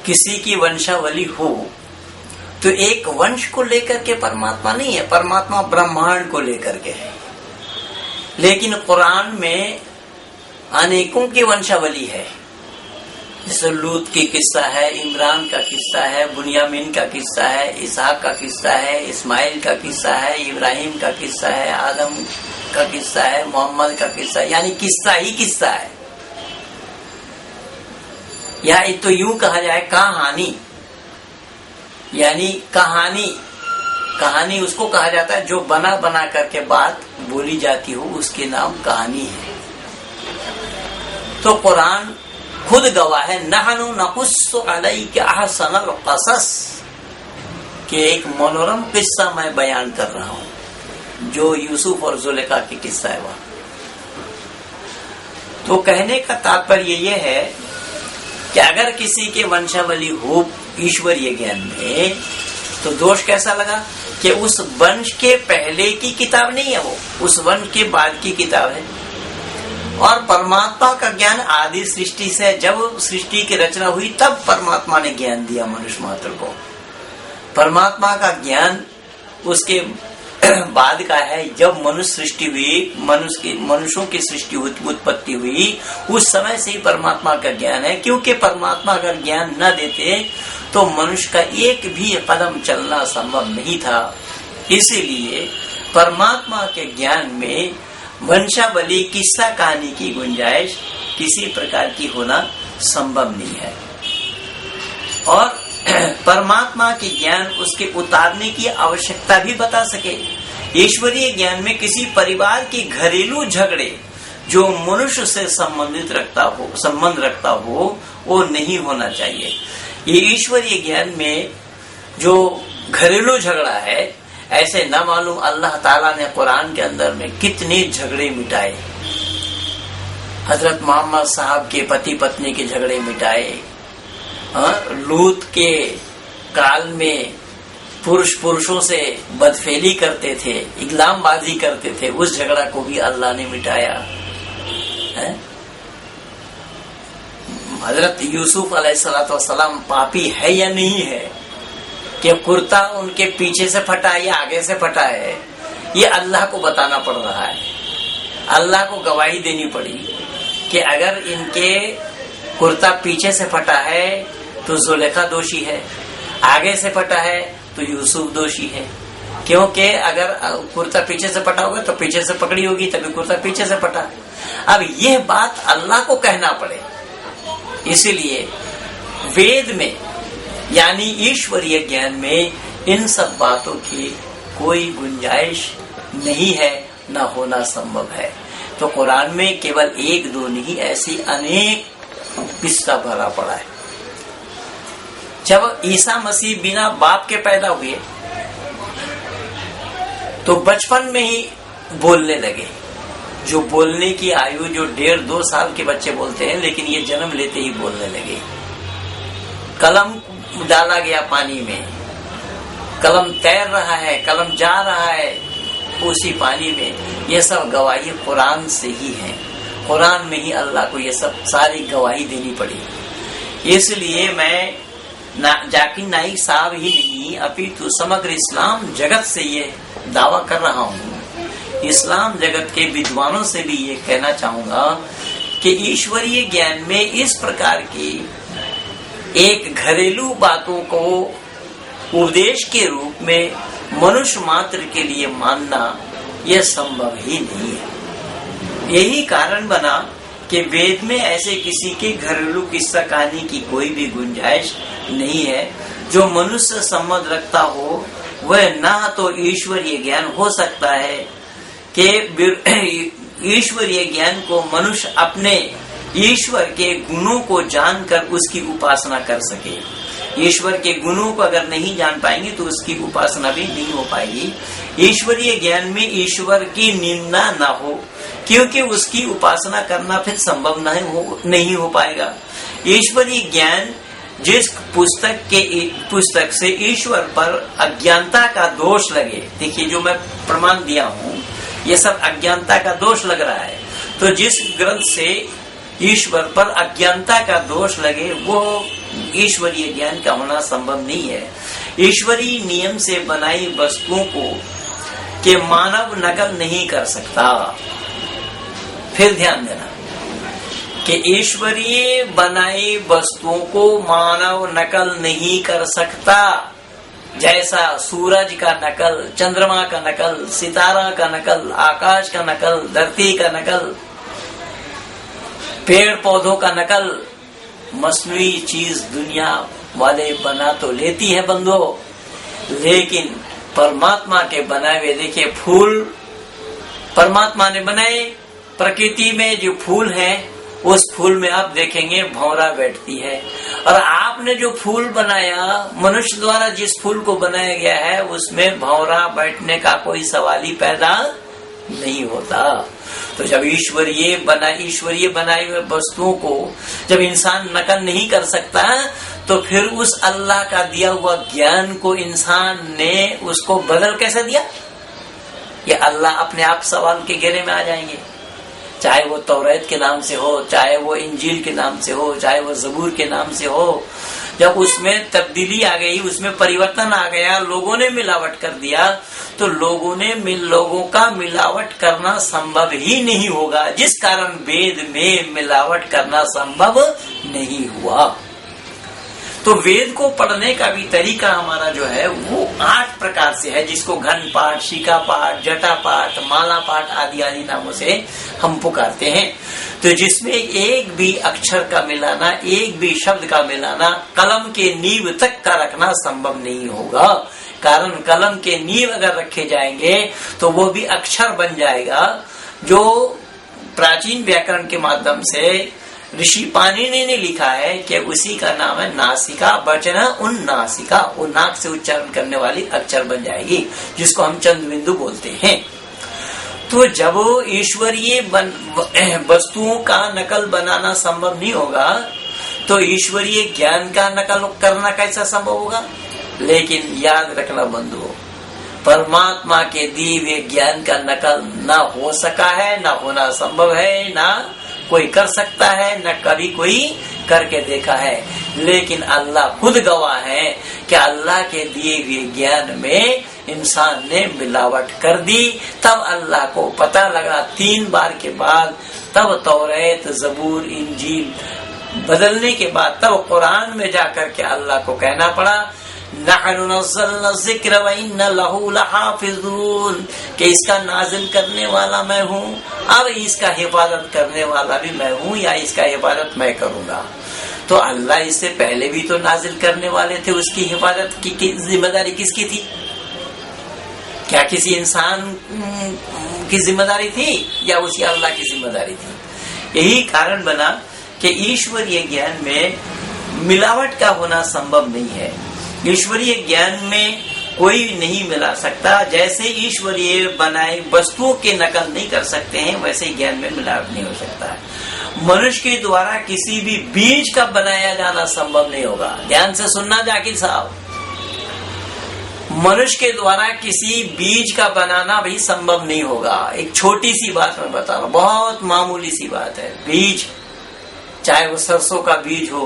किसी की वंशावली हो तो एक वंश को लेकर के परमात्मा नहीं है, परमात्मा ब्रह्मांड को लेकर के है। लेकिन कुरान में अनेकों की वंशावली है, जैसे लूत की किस्सा है, इमरान का किस्सा है, बुनियामिन का किस्सा है, इसहाक का किस्सा है, इस्माइल का किस्सा है, इब्राहिम का किस्सा है, आदम का किस्सा है, मोहम्मद का किस्सा है, यानी किस्सा ही किस्सा है। या तो यूं कहा जाए कहानी, यानी कहानी उसको कहा जाता है जो बना बना करके बात बोली जाती हो, उसके नाम कहानी है। तो कुरान खुद गवाह है, नहनु नकुस्सु अलैका अहसनल क़सस, कि एक मनोरम किस्सा मैं बयान कर रहा हूं, जो यूसुफ और जुलेखा की किस्सा है वह। तो कहने का तात्पर्य ये है कि अगर किसी के वंशावली हो ईश्वरीय ज्ञान में, तो दोष कैसा लगा कि उस वंश के पहले की किताब नहीं है, वो उस वंश के बाद की किताब है। और परमात्मा का ज्ञान आदि सृष्टि से, जब सृष्टि की रचना हुई तब परमात्मा ने ज्ञान दिया मनुष्य मात्र को। परमात्मा का ज्ञान उसके बाद का है, जब मनुष्य सृष्टि हुई, मनुष्यों की सृष्टि उत्पत्ति हुई, उस समय से ही परमात्मा का ज्ञान है। क्योंकि परमात्मा अगर ज्ञान न देते तो मनुष्य का एक भी कदम चलना संभव नहीं था। इसीलिए परमात्मा के ज्ञान में वंशावली किस्सा कहानी की गुंजाइश किसी प्रकार की होना संभव नहीं है। और परमात्मा के ज्ञान उसके उतारने की आवश्यकता भी बता सके। ईश्वरीय ज्ञान में किसी परिवार की घरेलू झगड़े जो मनुष्य से संबंध रखता हो वो नहीं होना चाहिए। ये ईश्वरीय ज्ञान में जो घरेलू झगड़ा है, ऐसे न मालूम अल्लाह ताला ने कुरान के अंदर में कितने झगड़े मिटाए। हजरत मोहम्मद साहब के पति पत्नी के झगड़े मिटाए, लूत के काल में पुरुषों से बदफेली करते थे, इगलामबाजी करते थे, उस झगड़ा को भी अल्लाह ने मिटाया है। हजरत यूसुफ अलैहिस्सलाम पापी है या नहीं है, कि कुर्ता उनके पीछे से फटा है या आगे से फटा है, ये अल्लाह को बताना पड़ रहा है। अल्लाह को गवाही देनी पड़ी कि अगर इनके कुर्ता पीछे से फटा है तो जुलेखा दोषी है, आगे से फटा है तो यूसुफ दोषी है। क्योंकि अगर कुर्ता पीछे से फटा होगा तो पीछे से पकड़ी होगी, तभी कुर्ता पीछे से फटा। अब यह बात अल्लाह को कहना पड़े, इसलिए वेद में यानी ईश्वरीय ज्ञान में इन सब बातों की कोई गुंजाइश नहीं है, न होना संभव है। तो कुरान में केवल एक दो नहीं, ऐसी अनेक किस्सा भरा पड़ा है। जब ईसा मसीह बिना बाप के पैदा हुए तो बचपन में ही बोलने लगे। जो बोलने की आयु जो 1.5-2 साल के बच्चे बोलते हैं, लेकिन ये जन्म लेते ही बोलने लगे। कलम डाला गया पानी में, कलम तैर रहा है, कलम जा रहा है उसी पानी में। ये सब गवाही कुरान से ही है। कुरान में ही अल्लाह को ये सब सारी गवाही देनी पड़ी। इसलिए मैं जाकिर नाइक साहब ही नहीं, अपितु समग्र इस्लाम जगत से ये दावा कर रहा हूँ, इस्लाम जगत के विद्वानों से भी ये कहना चाहूंगा कि ईश्वरीय ज्ञान में इस प्रकार की एक घरेलू बातों को उपदेश के रूप में मनुष्य मात्र के लिए मानना यह संभव ही नहीं है। यही कारण बना कि वेद में ऐसे किसी के घरेलू किस्सा कहानी की कोई भी गुंजाइश नहीं है। जो मनुष्य संबंध रखता हो वह ना तो ईश्वरीय ज्ञान हो सकता है कि ईश्वरीय ज्ञान को मनुष्य अपने ईश्वर के गुणों को जानकर उसकी उपासना कर सके। ईश्वर के गुणों को अगर नहीं जान पाएंगे तो उसकी उपासना भी नहीं हो पाएगी। ईश्वरीय ज्ञान में ईश्वर की निंदा ना हो, क्योंकि उसकी उपासना करना फिर संभव नहीं हो पाएगा। ईश्वरीय ज्ञान जिस पुस्तक से ईश्वर पर अज्ञानता का दोष लगे, देखिए जो मैं प्रमाण दिया हूँ ये सब अज्ञानता का दोष लग रहा है, तो जिस ग्रंथ से ईश्वर पर अज्ञानता का दोष लगे वो ईश्वरीय ज्ञान का होना संभव नहीं है। ईश्वरीय नियम से बनाई वस्तुओं को के मानव नकल नहीं कर सकता। फिर ध्यान देना कि ईश्वरीय बनाई वस्तुओं को मानव नकल नहीं कर सकता। जैसा सूरज का नकल, चंद्रमा का नकल, सितारा का नकल, आकाश का नकल, धरती का नकल, पेड़ पौधों का नकल, मसनूई चीज दुनिया वाले बना तो लेती है बंदो, लेकिन परमात्मा के बनाए हुए देखिए फूल परमात्मा ने बनाए। प्रकृति में जो फूल है उस फूल में आप देखेंगे भंवरा बैठती है, और आपने जो फूल बनाया मनुष्य द्वारा जिस फूल को बनाया गया है उसमें भंवरा बैठने का कोई सवाल ही पैदा नहीं होता। तो जब ईश्वरीय बनाई हुए वस्तुओं को जब इंसान नकल नहीं कर सकता तो फिर उस अल्लाह का दिया हुआ ज्ञान को इंसान ने उसको बदल कैसे दिया? ये अल्लाह अपने आप सवाल के घेरे में आ जाएंगे। चाहे वो तौरात के नाम से हो, चाहे वो इंजील के नाम से हो, चाहे वो ज़बूर के नाम से हो, जब उसमें तब्दीली आ गई, उसमें परिवर्तन आ गया, लोगों ने मिलावट कर दिया, तो लोगों का मिलावट करना संभव ही नहीं होगा, जिस कारण वेद में मिलावट करना संभव नहीं हुआ। तो वेद को पढ़ने का भी तरीका हमारा जो है वो 8 प्रकार से है, जिसको घन पाठ, शिका पाठ, जटा पाठ, माला पाठ आदि आदि नामों से हम पुकारते हैं। तो जिसमें एक भी अक्षर का मिलाना, एक भी शब्द का मिलाना कलम के नींव तक का रखना संभव नहीं होगा। कारण कलम के नींव अगर रखे जाएंगे तो वो भी अक्षर बन जाएगा, जो प्राचीन व्याकरण के माध्यम से ऋषि पाणिनि ने लिखा है कि उसी का नाम है नासिका वचन उन्नासिका। वो नाक से उच्चारण करने वाली अक्षर बन जाएगी, जिसको हम चंद्र बिंदु बोलते हैं। तो जब ईश्वरीय वस्तुओं का नकल बनाना संभव नहीं होगा तो ईश्वरीय ज्ञान का नकल करना कैसा संभव होगा? लेकिन याद रखना बंधुओं, परमात्मा के दिव्य ज्ञान का नकल न हो सका है, न होना संभव है, न कोई कर सकता है, न कभी कोई करके देखा है। लेकिन अल्लाह खुद गवाह है कि अल्लाह के दिए हुए ज्ञान में इंसान ने मिलावट कर दी। तब अल्लाह को पता लगा 3 बार के बाद, तब तौरात, ज़बूर, इंजील बदलने के बाद तब कुरान में जाकर के अल्लाह को कहना पड़ा नहनु नज़्ज़लना ज़िक्र व इन्ना लहू लहाफ़िज़ून, कि इसका नाजिल करने वाला मैं हूँ, अब इसका हिफाजत करने वाला भी मैं हूँ, या इसका हिफाजत मैं करूँगा। तो अल्लाह इससे पहले भी तो नाजिल करने वाले थे, उसकी हिफाजत की जिम्मेदारी किसकी थी? क्या किसी इंसान की जिम्मेदारी थी या उसी अल्लाह की जिम्मेदारी थी? यही कारण बना कि ईश्वरीय ज्ञान में मिलावट का होना संभव नहीं है। ईश्वरीय ज्ञान में कोई नहीं मिला सकता। जैसे ईश्वरीय बनाए वस्तुओं के नकल नहीं कर सकते हैं, वैसे ज्ञान में मिलावट नहीं हो सकता है। मनुष्य के द्वारा किसी भी बीज का बनाया जाना संभव नहीं होगा। ध्यान से सुनना जाकिर साहब, मनुष्य के द्वारा किसी बीज का बनाना भी संभव नहीं होगा। एक छोटी सी बात मैं बता रहा हूं, बहुत मामूली सी बात है। बीज, चाहे वो सरसों का बीज हो,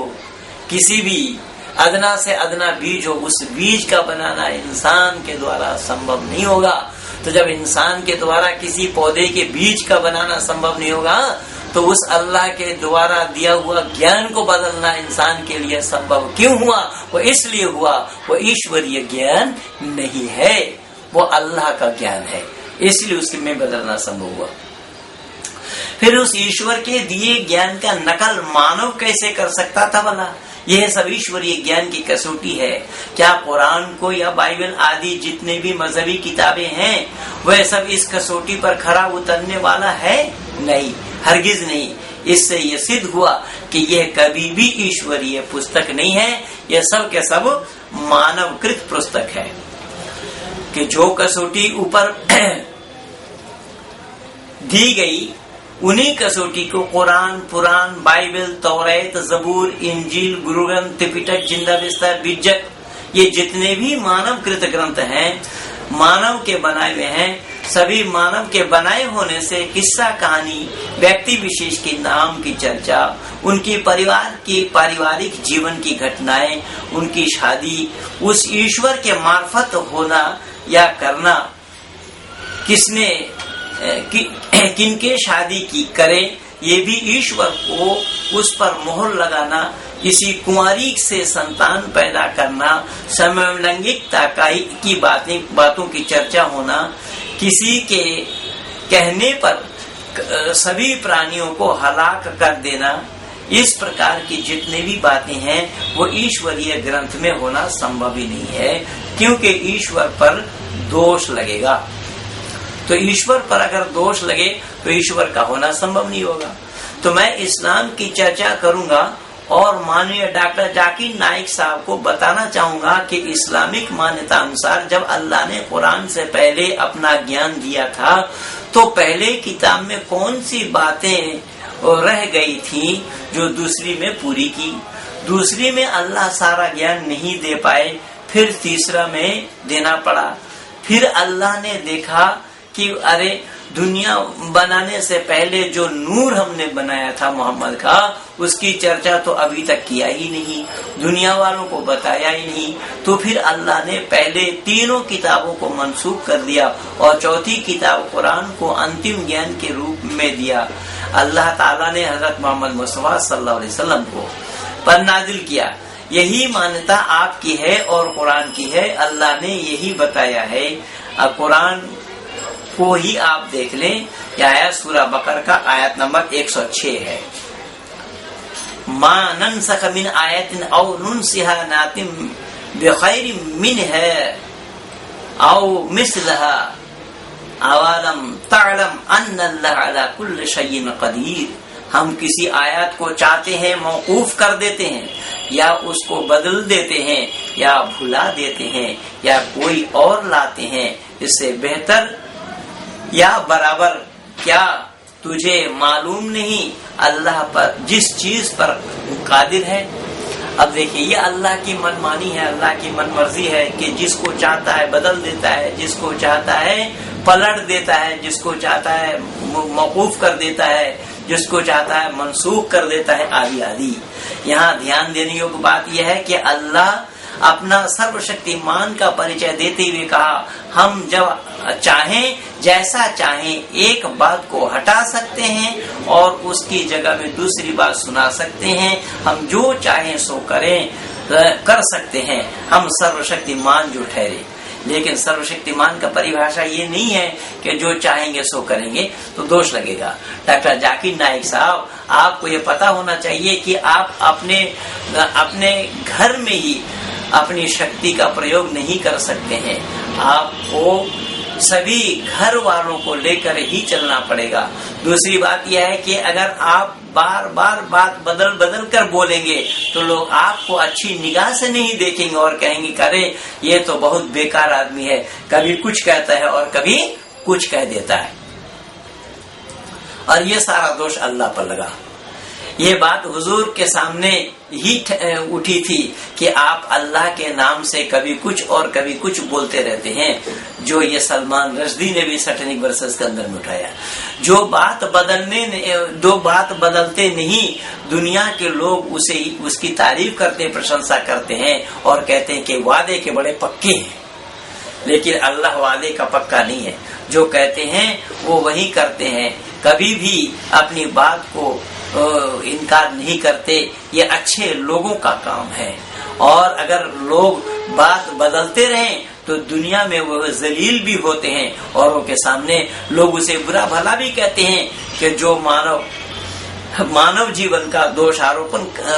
किसी भी अदना से अदना बीज हो, उस बीज का बनाना इंसान के द्वारा संभव नहीं होगा। तो जब इंसान के द्वारा किसी पौधे के बीज का बनाना संभव नहीं होगा, तो उस अल्लाह के द्वारा दिया हुआ ज्ञान को बदलना इंसान के लिए संभव क्यों हुआ? वो इसलिए हुआ, वो ईश्वरीय ज्ञान नहीं है, वो अल्लाह का ज्ञान है, इसलिए उसमें बदलना संभव हुआ। फिर उस ईश्वर के दिए ज्ञान का नकल मानव कैसे कर सकता था भला? यह सब ईश्वरीय ज्ञान की कसौटी है। क्या कुरान को या बाइबल आदि जितने भी मजहबी किताबें हैं, वह सब इस कसौटी पर खरा उतरने वाला है? नहीं, हरगिज नहीं। इससे यह सिद्ध हुआ कि यह कभी भी ईश्वरीय पुस्तक नहीं है, यह सब के सब मानवकृत पुस्तक है। कि जो कसौटी ऊपर दी गई, उन्हीं कसौटी को कुरान, पुराण, बाइबल, तौरात, जबूर, इंजील, गुरु ग्रंथ, त्रिपिटक, जिंदा बिस्तर, बिज्जक, ये जितने भी मानवकृत ग्रंथ हैं, मानव के बनाए हुए हैं। सभी मानव के बनाए होने से किस्सा कहानी, व्यक्ति विशेष के नाम की चर्चा, उनकी परिवार की पारिवारिक जीवन की घटनाएं, उनकी शादी, उस ईश्वर के मार्फत होना या करना, किसने किनके शादी की करें, ये भी ईश्वर को उस पर मोहर लगाना, किसी कुंवारी से संतान पैदा करना, समलैंगिकता की बातों की चर्चा होना, किसी के कहने पर सभी प्राणियों को हलाक कर देना, इस प्रकार की जितने भी बातें हैं वो ईश्वरीय ग्रंथ में होना संभव ही नहीं है, क्योंकि ईश्वर पर दोष लगेगा। तो ईश्वर पर अगर दोष लगे तो ईश्वर का होना संभव नहीं होगा। तो मैं इस्लाम की चर्चा करूंगा और माननीय डॉक्टर जाकिर नाइक साहब को बताना चाहूंगा कि इस्लामिक मान्यता अनुसार जब अल्लाह ने कुरान से पहले अपना ज्ञान दिया था, तो पहले किताब में कौन सी बातें रह गई थी जो दूसरी में पूरी की। दूसरी में अल्लाह सारा ज्ञान नहीं दे पाए, फिर तीसरा में देना पड़ा। फिर अल्लाह ने देखा कि अरे दुनिया बनाने से पहले जो नूर हमने बनाया था मोहम्मद का, उसकी चर्चा तो अभी तक किया ही नहीं, दुनिया वालों को बताया ही नहीं। तो फिर अल्लाह ने पहले तीनों किताबों को मंसूख कर दिया और चौथी किताब कुरान को अंतिम ज्ञान के रूप में दिया। अल्लाह ताला ने हजरत मोहम्मद मुस्तफा सल्लल्लाहु अलैहि वसल्लम को पर नाजिल किया। यही मान्यता आपकी है और कुरान की है। अल्लाह ने यही बताया है। कुरान को ही आप देख लें, यह आयत सूरह बकर का आयत नंबर 106 है। मा ननसख मिन आयतिन औ नुनसिहा नातिम बिखैरिम मिनहा औ मिस्लहा अवलम तअलम अन्नल्लाह अला कुल्लि शैइन कदीर। हम किसी आयत को चाहते हैं मौकूफ कर देते हैं, या उसको बदल देते हैं, या भुला देते हैं, या कोई और लाते हैं इससे बेहतर या बराबर। क्या तुझे मालूम नहीं अल्लाह पर जिस चीज पर कादिर है? अब देखिए, ये अल्लाह की मनमानी है, अल्लाह की मनमर्जी है कि जिसको चाहता है बदल देता है, जिसको चाहता है पलट देता है, जिसको चाहता है मौकूफ कर देता है, जिसको चाहता है मंसूख कर देता है, आदि आदि। यहाँ ध्यान देने योग्य बात यह है कि अल्लाह अपना सर्वशक्तिमान का परिचय देते हुए कहा, हम जब चाहें, जैसा चाहें, एक बात को हटा सकते हैं और उसकी जगह में दूसरी बात सुना सकते हैं। हम जो चाहें सो करें, कर सकते हैं। हम सर्वशक्तिमान जो ठहरे। लेकिन सर्वशक्तिमान का परिभाषा ये नहीं है कि जो चाहेंगे सो करेंगे तो दोष लगेगा। डॉक्टर जाकिर नाइक साहब, आपको ये पता होना चाहिए कि आप अपने घर में ही अपनी शक्ति का प्रयोग नहीं कर सकते हैं। आपको सभी घर वालों को लेकर ही चलना पड़ेगा। दूसरी बात यह है कि अगर आप बार बार बात बदल कर बोलेंगे तो लोग आपको अच्छी निगाह से नहीं देखेंगे और कहेंगे अरे ये तो बहुत बेकार आदमी है, कभी कुछ कहता है और कभी कुछ कह देता है। और ये सारा दोष अल्लाह पर लगा। ये बात हुजूर के सामने ही उठी थी कि आप अल्लाह के नाम से कभी कुछ और कभी कुछ बोलते रहते हैं, जो ये सलमान रश्दी ने भी सैटेनिक वर्सेस के अंदर में उठाया। जो बात बदलते नहीं, दुनिया के लोग उसे उसकी तारीफ करते, प्रशंसा करते हैं और कहते हैं कि वादे के बड़े पक्के हैं, लेकिन अल्लाह वादे का पक्का नहीं है। जो कहते हैं वो वही करते हैं, कभी भी अपनी बात को इनकार नहीं करते। ये अच्छे लोगों का काम है। और अगर लोग बात बदलते रहें तो दुनिया में वो जलील भी होते हैं, औरों के सामने लोग उसे बुरा भला भी कहते हैं कि जो मानव जीवन का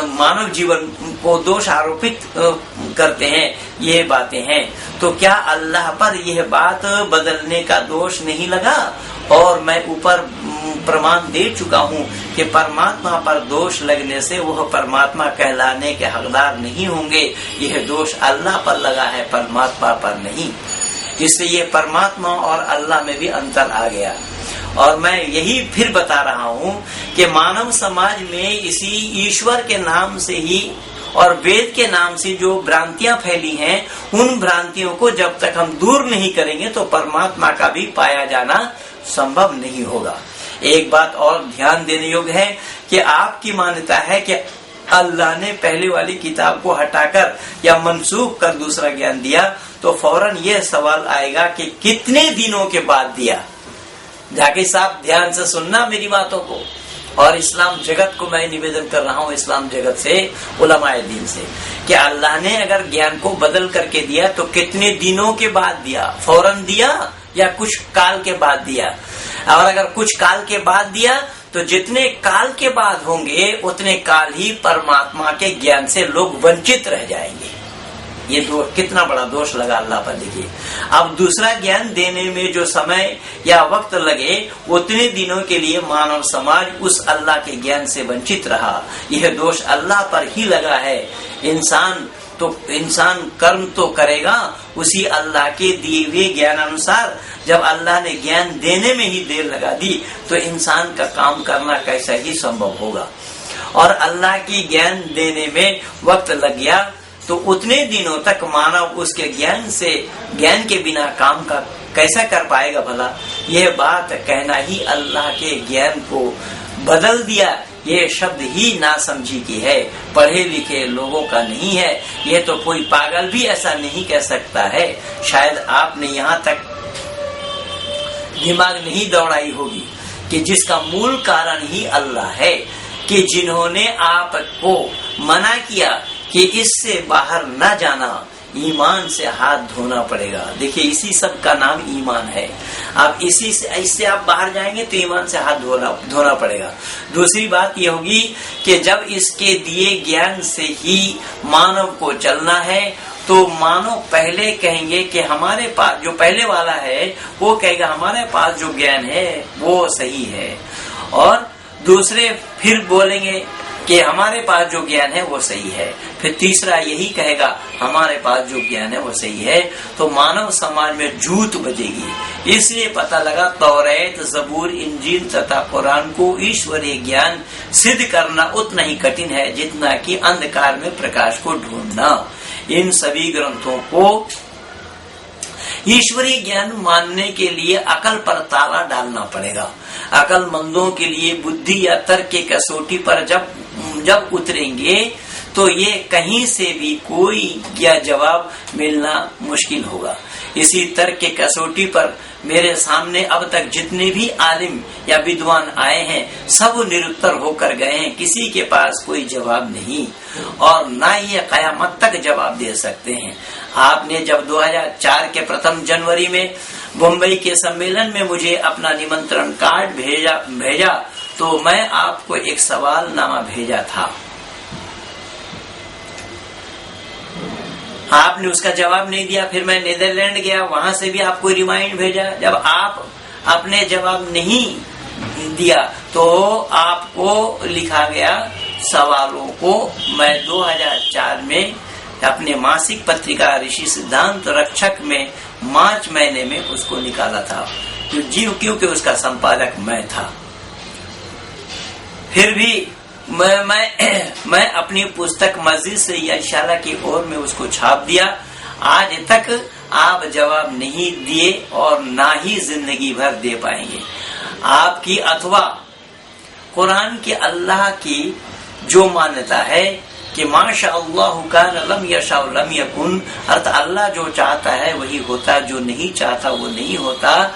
मानव जीवन को दोष आरोपित करते हैं, ये बातें हैं। तो क्या अल्लाह पर यह बात बदलने का दोष नहीं लगा? और मैं ऊपर प्रमाण दे चुका हूँ कि परमात्मा पर दोष लगने से वह परमात्मा कहलाने के हकदार नहीं होंगे। यह दोष अल्लाह पर लगा है, परमात्मा पर नहीं। इससे ये परमात्मा और अल्लाह में भी अंतर आ गया। और मैं यही फिर बता रहा हूँ कि मानव समाज में इसी ईश्वर के नाम से ही और वेद के नाम से जो भ्रांतियां फैली हैं, उन भ्रांतियों को जब तक हम दूर नहीं करेंगे तो परमात्मा का भी पाया जाना संभव नहीं होगा। एक बात और ध्यान देने योग्य है कि आपकी मान्यता है कि अल्लाह ने पहले वाली किताब को हटाकर या मनसूख कर दूसरा ज्ञान दिया, तो फौरन यह सवाल आएगा कि कितने दिनों के बाद दिया। जाकिर साहब, ध्यान से सुनना मेरी बातों को। और इस्लाम जगत को मैं निवेदन कर रहा हूँ, इस्लाम जगत से, उलमाए दीन से, कि अल्लाह ने अगर ज्ञान को बदल करके दिया तो कितने दिनों के बाद दिया? फौरन दिया या कुछ काल के बाद दिया? और अगर कुछ काल के बाद दिया तो जितने काल के बाद होंगे उतने काल ही परमात्मा के ज्ञान से लोग वंचित रह जाएंगे। ये कितना बड़ा दोष लगा अल्लाह पर। देखिए, अब दूसरा ज्ञान देने में जो समय या वक्त लगे, उतने दिनों के लिए मानव समाज उस अल्लाह के ज्ञान से वंचित रहा। यह दोष अल्लाह पर ही लगा है। इंसान कर्म तो करेगा उसी अल्लाह के दिए हुए ज्ञान अनुसार। जब अल्लाह ने ज्ञान देने में ही देर लगा दी तो इंसान का काम करना कैसा ही संभव होगा। और अल्लाह की ज्ञान देने में वक्त लग गया तो उतने दिनों तक मानव उसके ज्ञान के बिना काम का कैसा कर पाएगा भला? यह बात कहना ही अल्लाह के ज्ञान को बदल दिया, ये शब्द ही नासमझी की है, पढ़े लिखे लोगों का नहीं है। ये तो कोई पागल भी ऐसा नहीं कह सकता है। शायद आपने यहाँ तक दिमाग नहीं दौड़ाई होगी कि जिसका मूल कारण ही अल्लाह है, कि जिन्होंने आपको मना किया कि इससे बाहर न जाना, ईमान से हाथ धोना पड़ेगा। देखिए, इसी सब का नाम ईमान है। अब इससे आप बाहर जाएंगे तो ईमान से हाथ धोना पड़ेगा। दूसरी बात ये होगी कि जब इसके दिए ज्ञान से ही मानव को चलना है तो मानव पहले कहेंगे कि हमारे पास जो पहले वाला है वो कहेगा हमारे पास जो ज्ञान है वो सही है, और दूसरे फिर बोलेंगे कि हमारे पास जो ज्ञान है वो सही है। फिर तीसरा यही कहेगा हमारे पास जो ज्ञान है वो सही है। तो मानव समाज में झूठ बजेगी। इसलिए पता लगा तौरात, ज़बूर, इंजील तथा कुरान को ईश्वरीय ज्ञान सिद्ध करना उतना ही कठिन है जितना कि अंधकार में प्रकाश को ढूंढना। इन सभी ग्रंथों को ईश्वरीय ज्ञान मानने के लिए अकल पर ताला डालना पड़ेगा। अकलमंदों के लिए बुद्धि या तर्क के कसौटी पर जब उतरेंगे तो ये कहीं से भी कोई या जवाब मिलना मुश्किल होगा। इसी तर्क के कसौटी पर मेरे सामने अब तक जितने भी आलिम या विद्वान आए हैं सब निरुत्तर होकर गए हैं, किसी के पास कोई जवाब नहीं और ना ये कयामत तक जवाब दे सकते हैं। आपने जब 2004 के प्रथम जनवरी में मुंबई के सम्मेलन में मुझे अपना निमंत्रण कार्ड भेजा तो मैं आपको एक सवालनामा भेजा था, आपने उसका जवाब नहीं दिया। फिर मैं नीदरलैंड गया, वहां से भी आपको रिमाइंड भेजा, जब आप अपने जवाब नहीं दिया तो आपको लिखा गया सवालों को मैं 2004 में अपने मासिक पत्रिका ऋषि सिद्धांत रक्षक में मार्च महीने में उसको निकाला था, क्योंकि उसका संपादक मैं था। फिर भी मैं अपनी पुस्तक मस्जिद से या इशारा की ओर में उसको छाप दिया। आज तक आप जवाब नहीं दिए और ना ही जिंदगी भर दे पाएंगे। आपकी अथवा कुरान की अल्लाह की जो मान्यता है कि माशा अल्लाह कान लम यशा लम यकुन, अर्थ अल्लाह जो चाहता है वही होता, जो नहीं चाहता वो नहीं होता।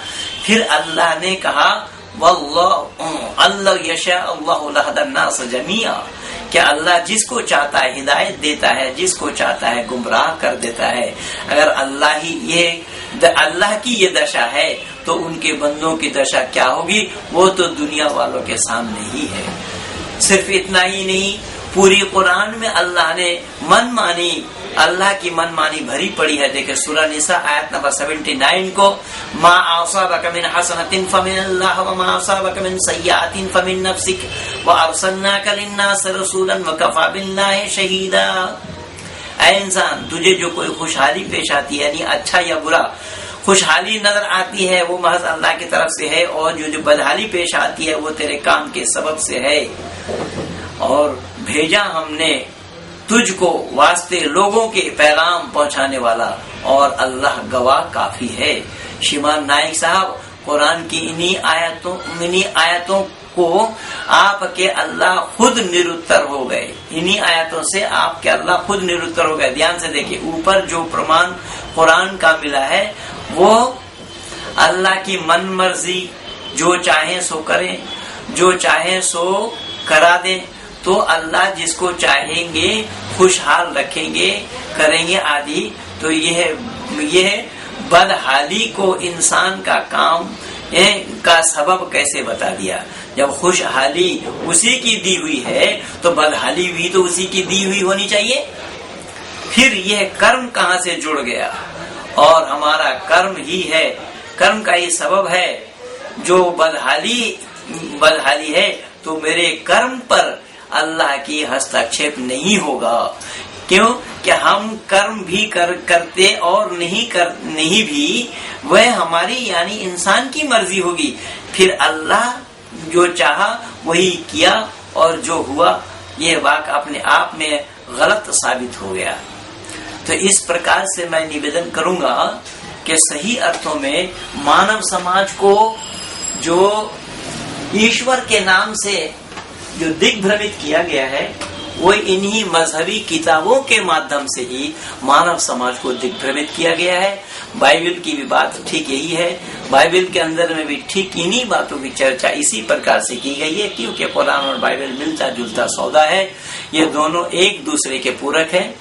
फिर अल्लाह ने कहा अल्लाह यशा अल्लाहु लहदन्नास जमीआ, क्या अल्लाह जिसको चाहता है हिदायत देता है, जिसको चाहता है गुमराह कर देता है। अगर अल्लाह की ये दशा है तो उनके बंदों की दशा क्या होगी, वो तो दुनिया वालों के सामने ही है। सिर्फ इतना ही नहीं, पूरी कुरान में अल्लाह ने मनमानी, अल्लाह की मनमानी भरी पड़ी है। देखिए सूरह निसा आयत नंबर 79 को, मा असाबक मिन हसनतिन फमिनल्लाह व मा असाबक मिन सय्यतिन फमिन नफ्सिक व अरसलनाका लिन्नास रसूलन व कफा बिल्लाहि शहीदा। ऐ इंसान, तुझे जो कोई खुशहाली पेश आती है, यानी अच्छा या बुरा, खुशहाली नजर आती है वो महज अल्लाह की तरफ से है, और जो बदहाली पेश आती है वो तेरे काम के सबब से है। और भेजा हमने तुझको वास्ते लोगों के पैगाम पहुंचाने वाला, और अल्लाह गवाह काफी है। श्रीमान नाइक साहब, कुरान की इन्हीं आयतों को आपके अल्लाह खुद निरुत्तर हो गए। इन्हीं आयतों से आपके अल्लाह खुद निरुत्तर हो गए। ध्यान से देखिए, ऊपर जो प्रमाण कुरान का मिला है वो अल्लाह की मन मर्जी, जो चाहे सो करें, जो चाहे सो करा दें। तो अल्लाह जिसको चाहेंगे खुशहाल रखेंगे, करेंगे आदि। तो यह बदहाली को इंसान का काम का सबब कैसे बता दिया। जब खुशहाली उसी की दी हुई है तो बदहाली भी तो उसी की दी हुई होनी चाहिए। फिर यह कर्म कहाँ से जुड़ गया, और हमारा कर्म ही है, कर्म का ही सबब है। जो बदहाली है तो मेरे कर्म पर अल्लाह की हस्तक्षेप नहीं होगा। क्यों कि हम कर्म भी करते और नहीं भी, वह हमारी यानी इंसान की मर्जी होगी। फिर अल्लाह जो चाहा वही किया, और जो हुआ यह वाक़ अपने आप में गलत साबित हो गया। तो इस प्रकार से मैं निवेदन करूंगा कि सही अर्थों में मानव समाज को जो ईश्वर के नाम से जो दिग्भ्रमित किया गया है, वो इन्हीं मजहबी किताबों के माध्यम से ही मानव समाज को दिग्भ्रमित किया गया है। बाइबल की भी बात ठीक यही है। बाइबल के अंदर में भी ठीक इन्हीं बातों की चर्चा इसी प्रकार से की गई है, क्योंकि कुरान और बाइबल मिलता जुलता सौदा है। ये दोनों एक दूसरे के पूरक है,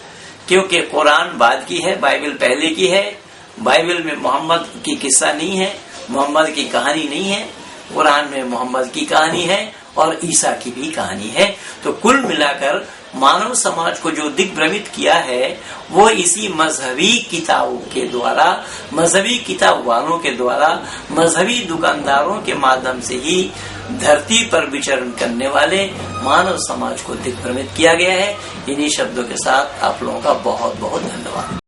क्योंकि कुरान बाद की है, बाइबल पहले की है। बाइबल में मोहम्मद की किस्सा नहीं है, मोहम्मद की कहानी नहीं है। कुरान में मोहम्मद की कहानी है और ईसा की भी कहानी है। तो कुल मिलाकर मानव समाज को जो दिग्भ्रमित किया है वो इसी मजहबी किताबों के द्वारा, मजहबी किताब वालों के द्वारा, मजहबी दुकानदारों के माध्यम से ही धरती पर विचरण करने वाले मानव समाज को दिग्भ्रमित किया गया है। इन्हीं शब्दों के साथ आप लोगों का बहुत बहुत धन्यवाद।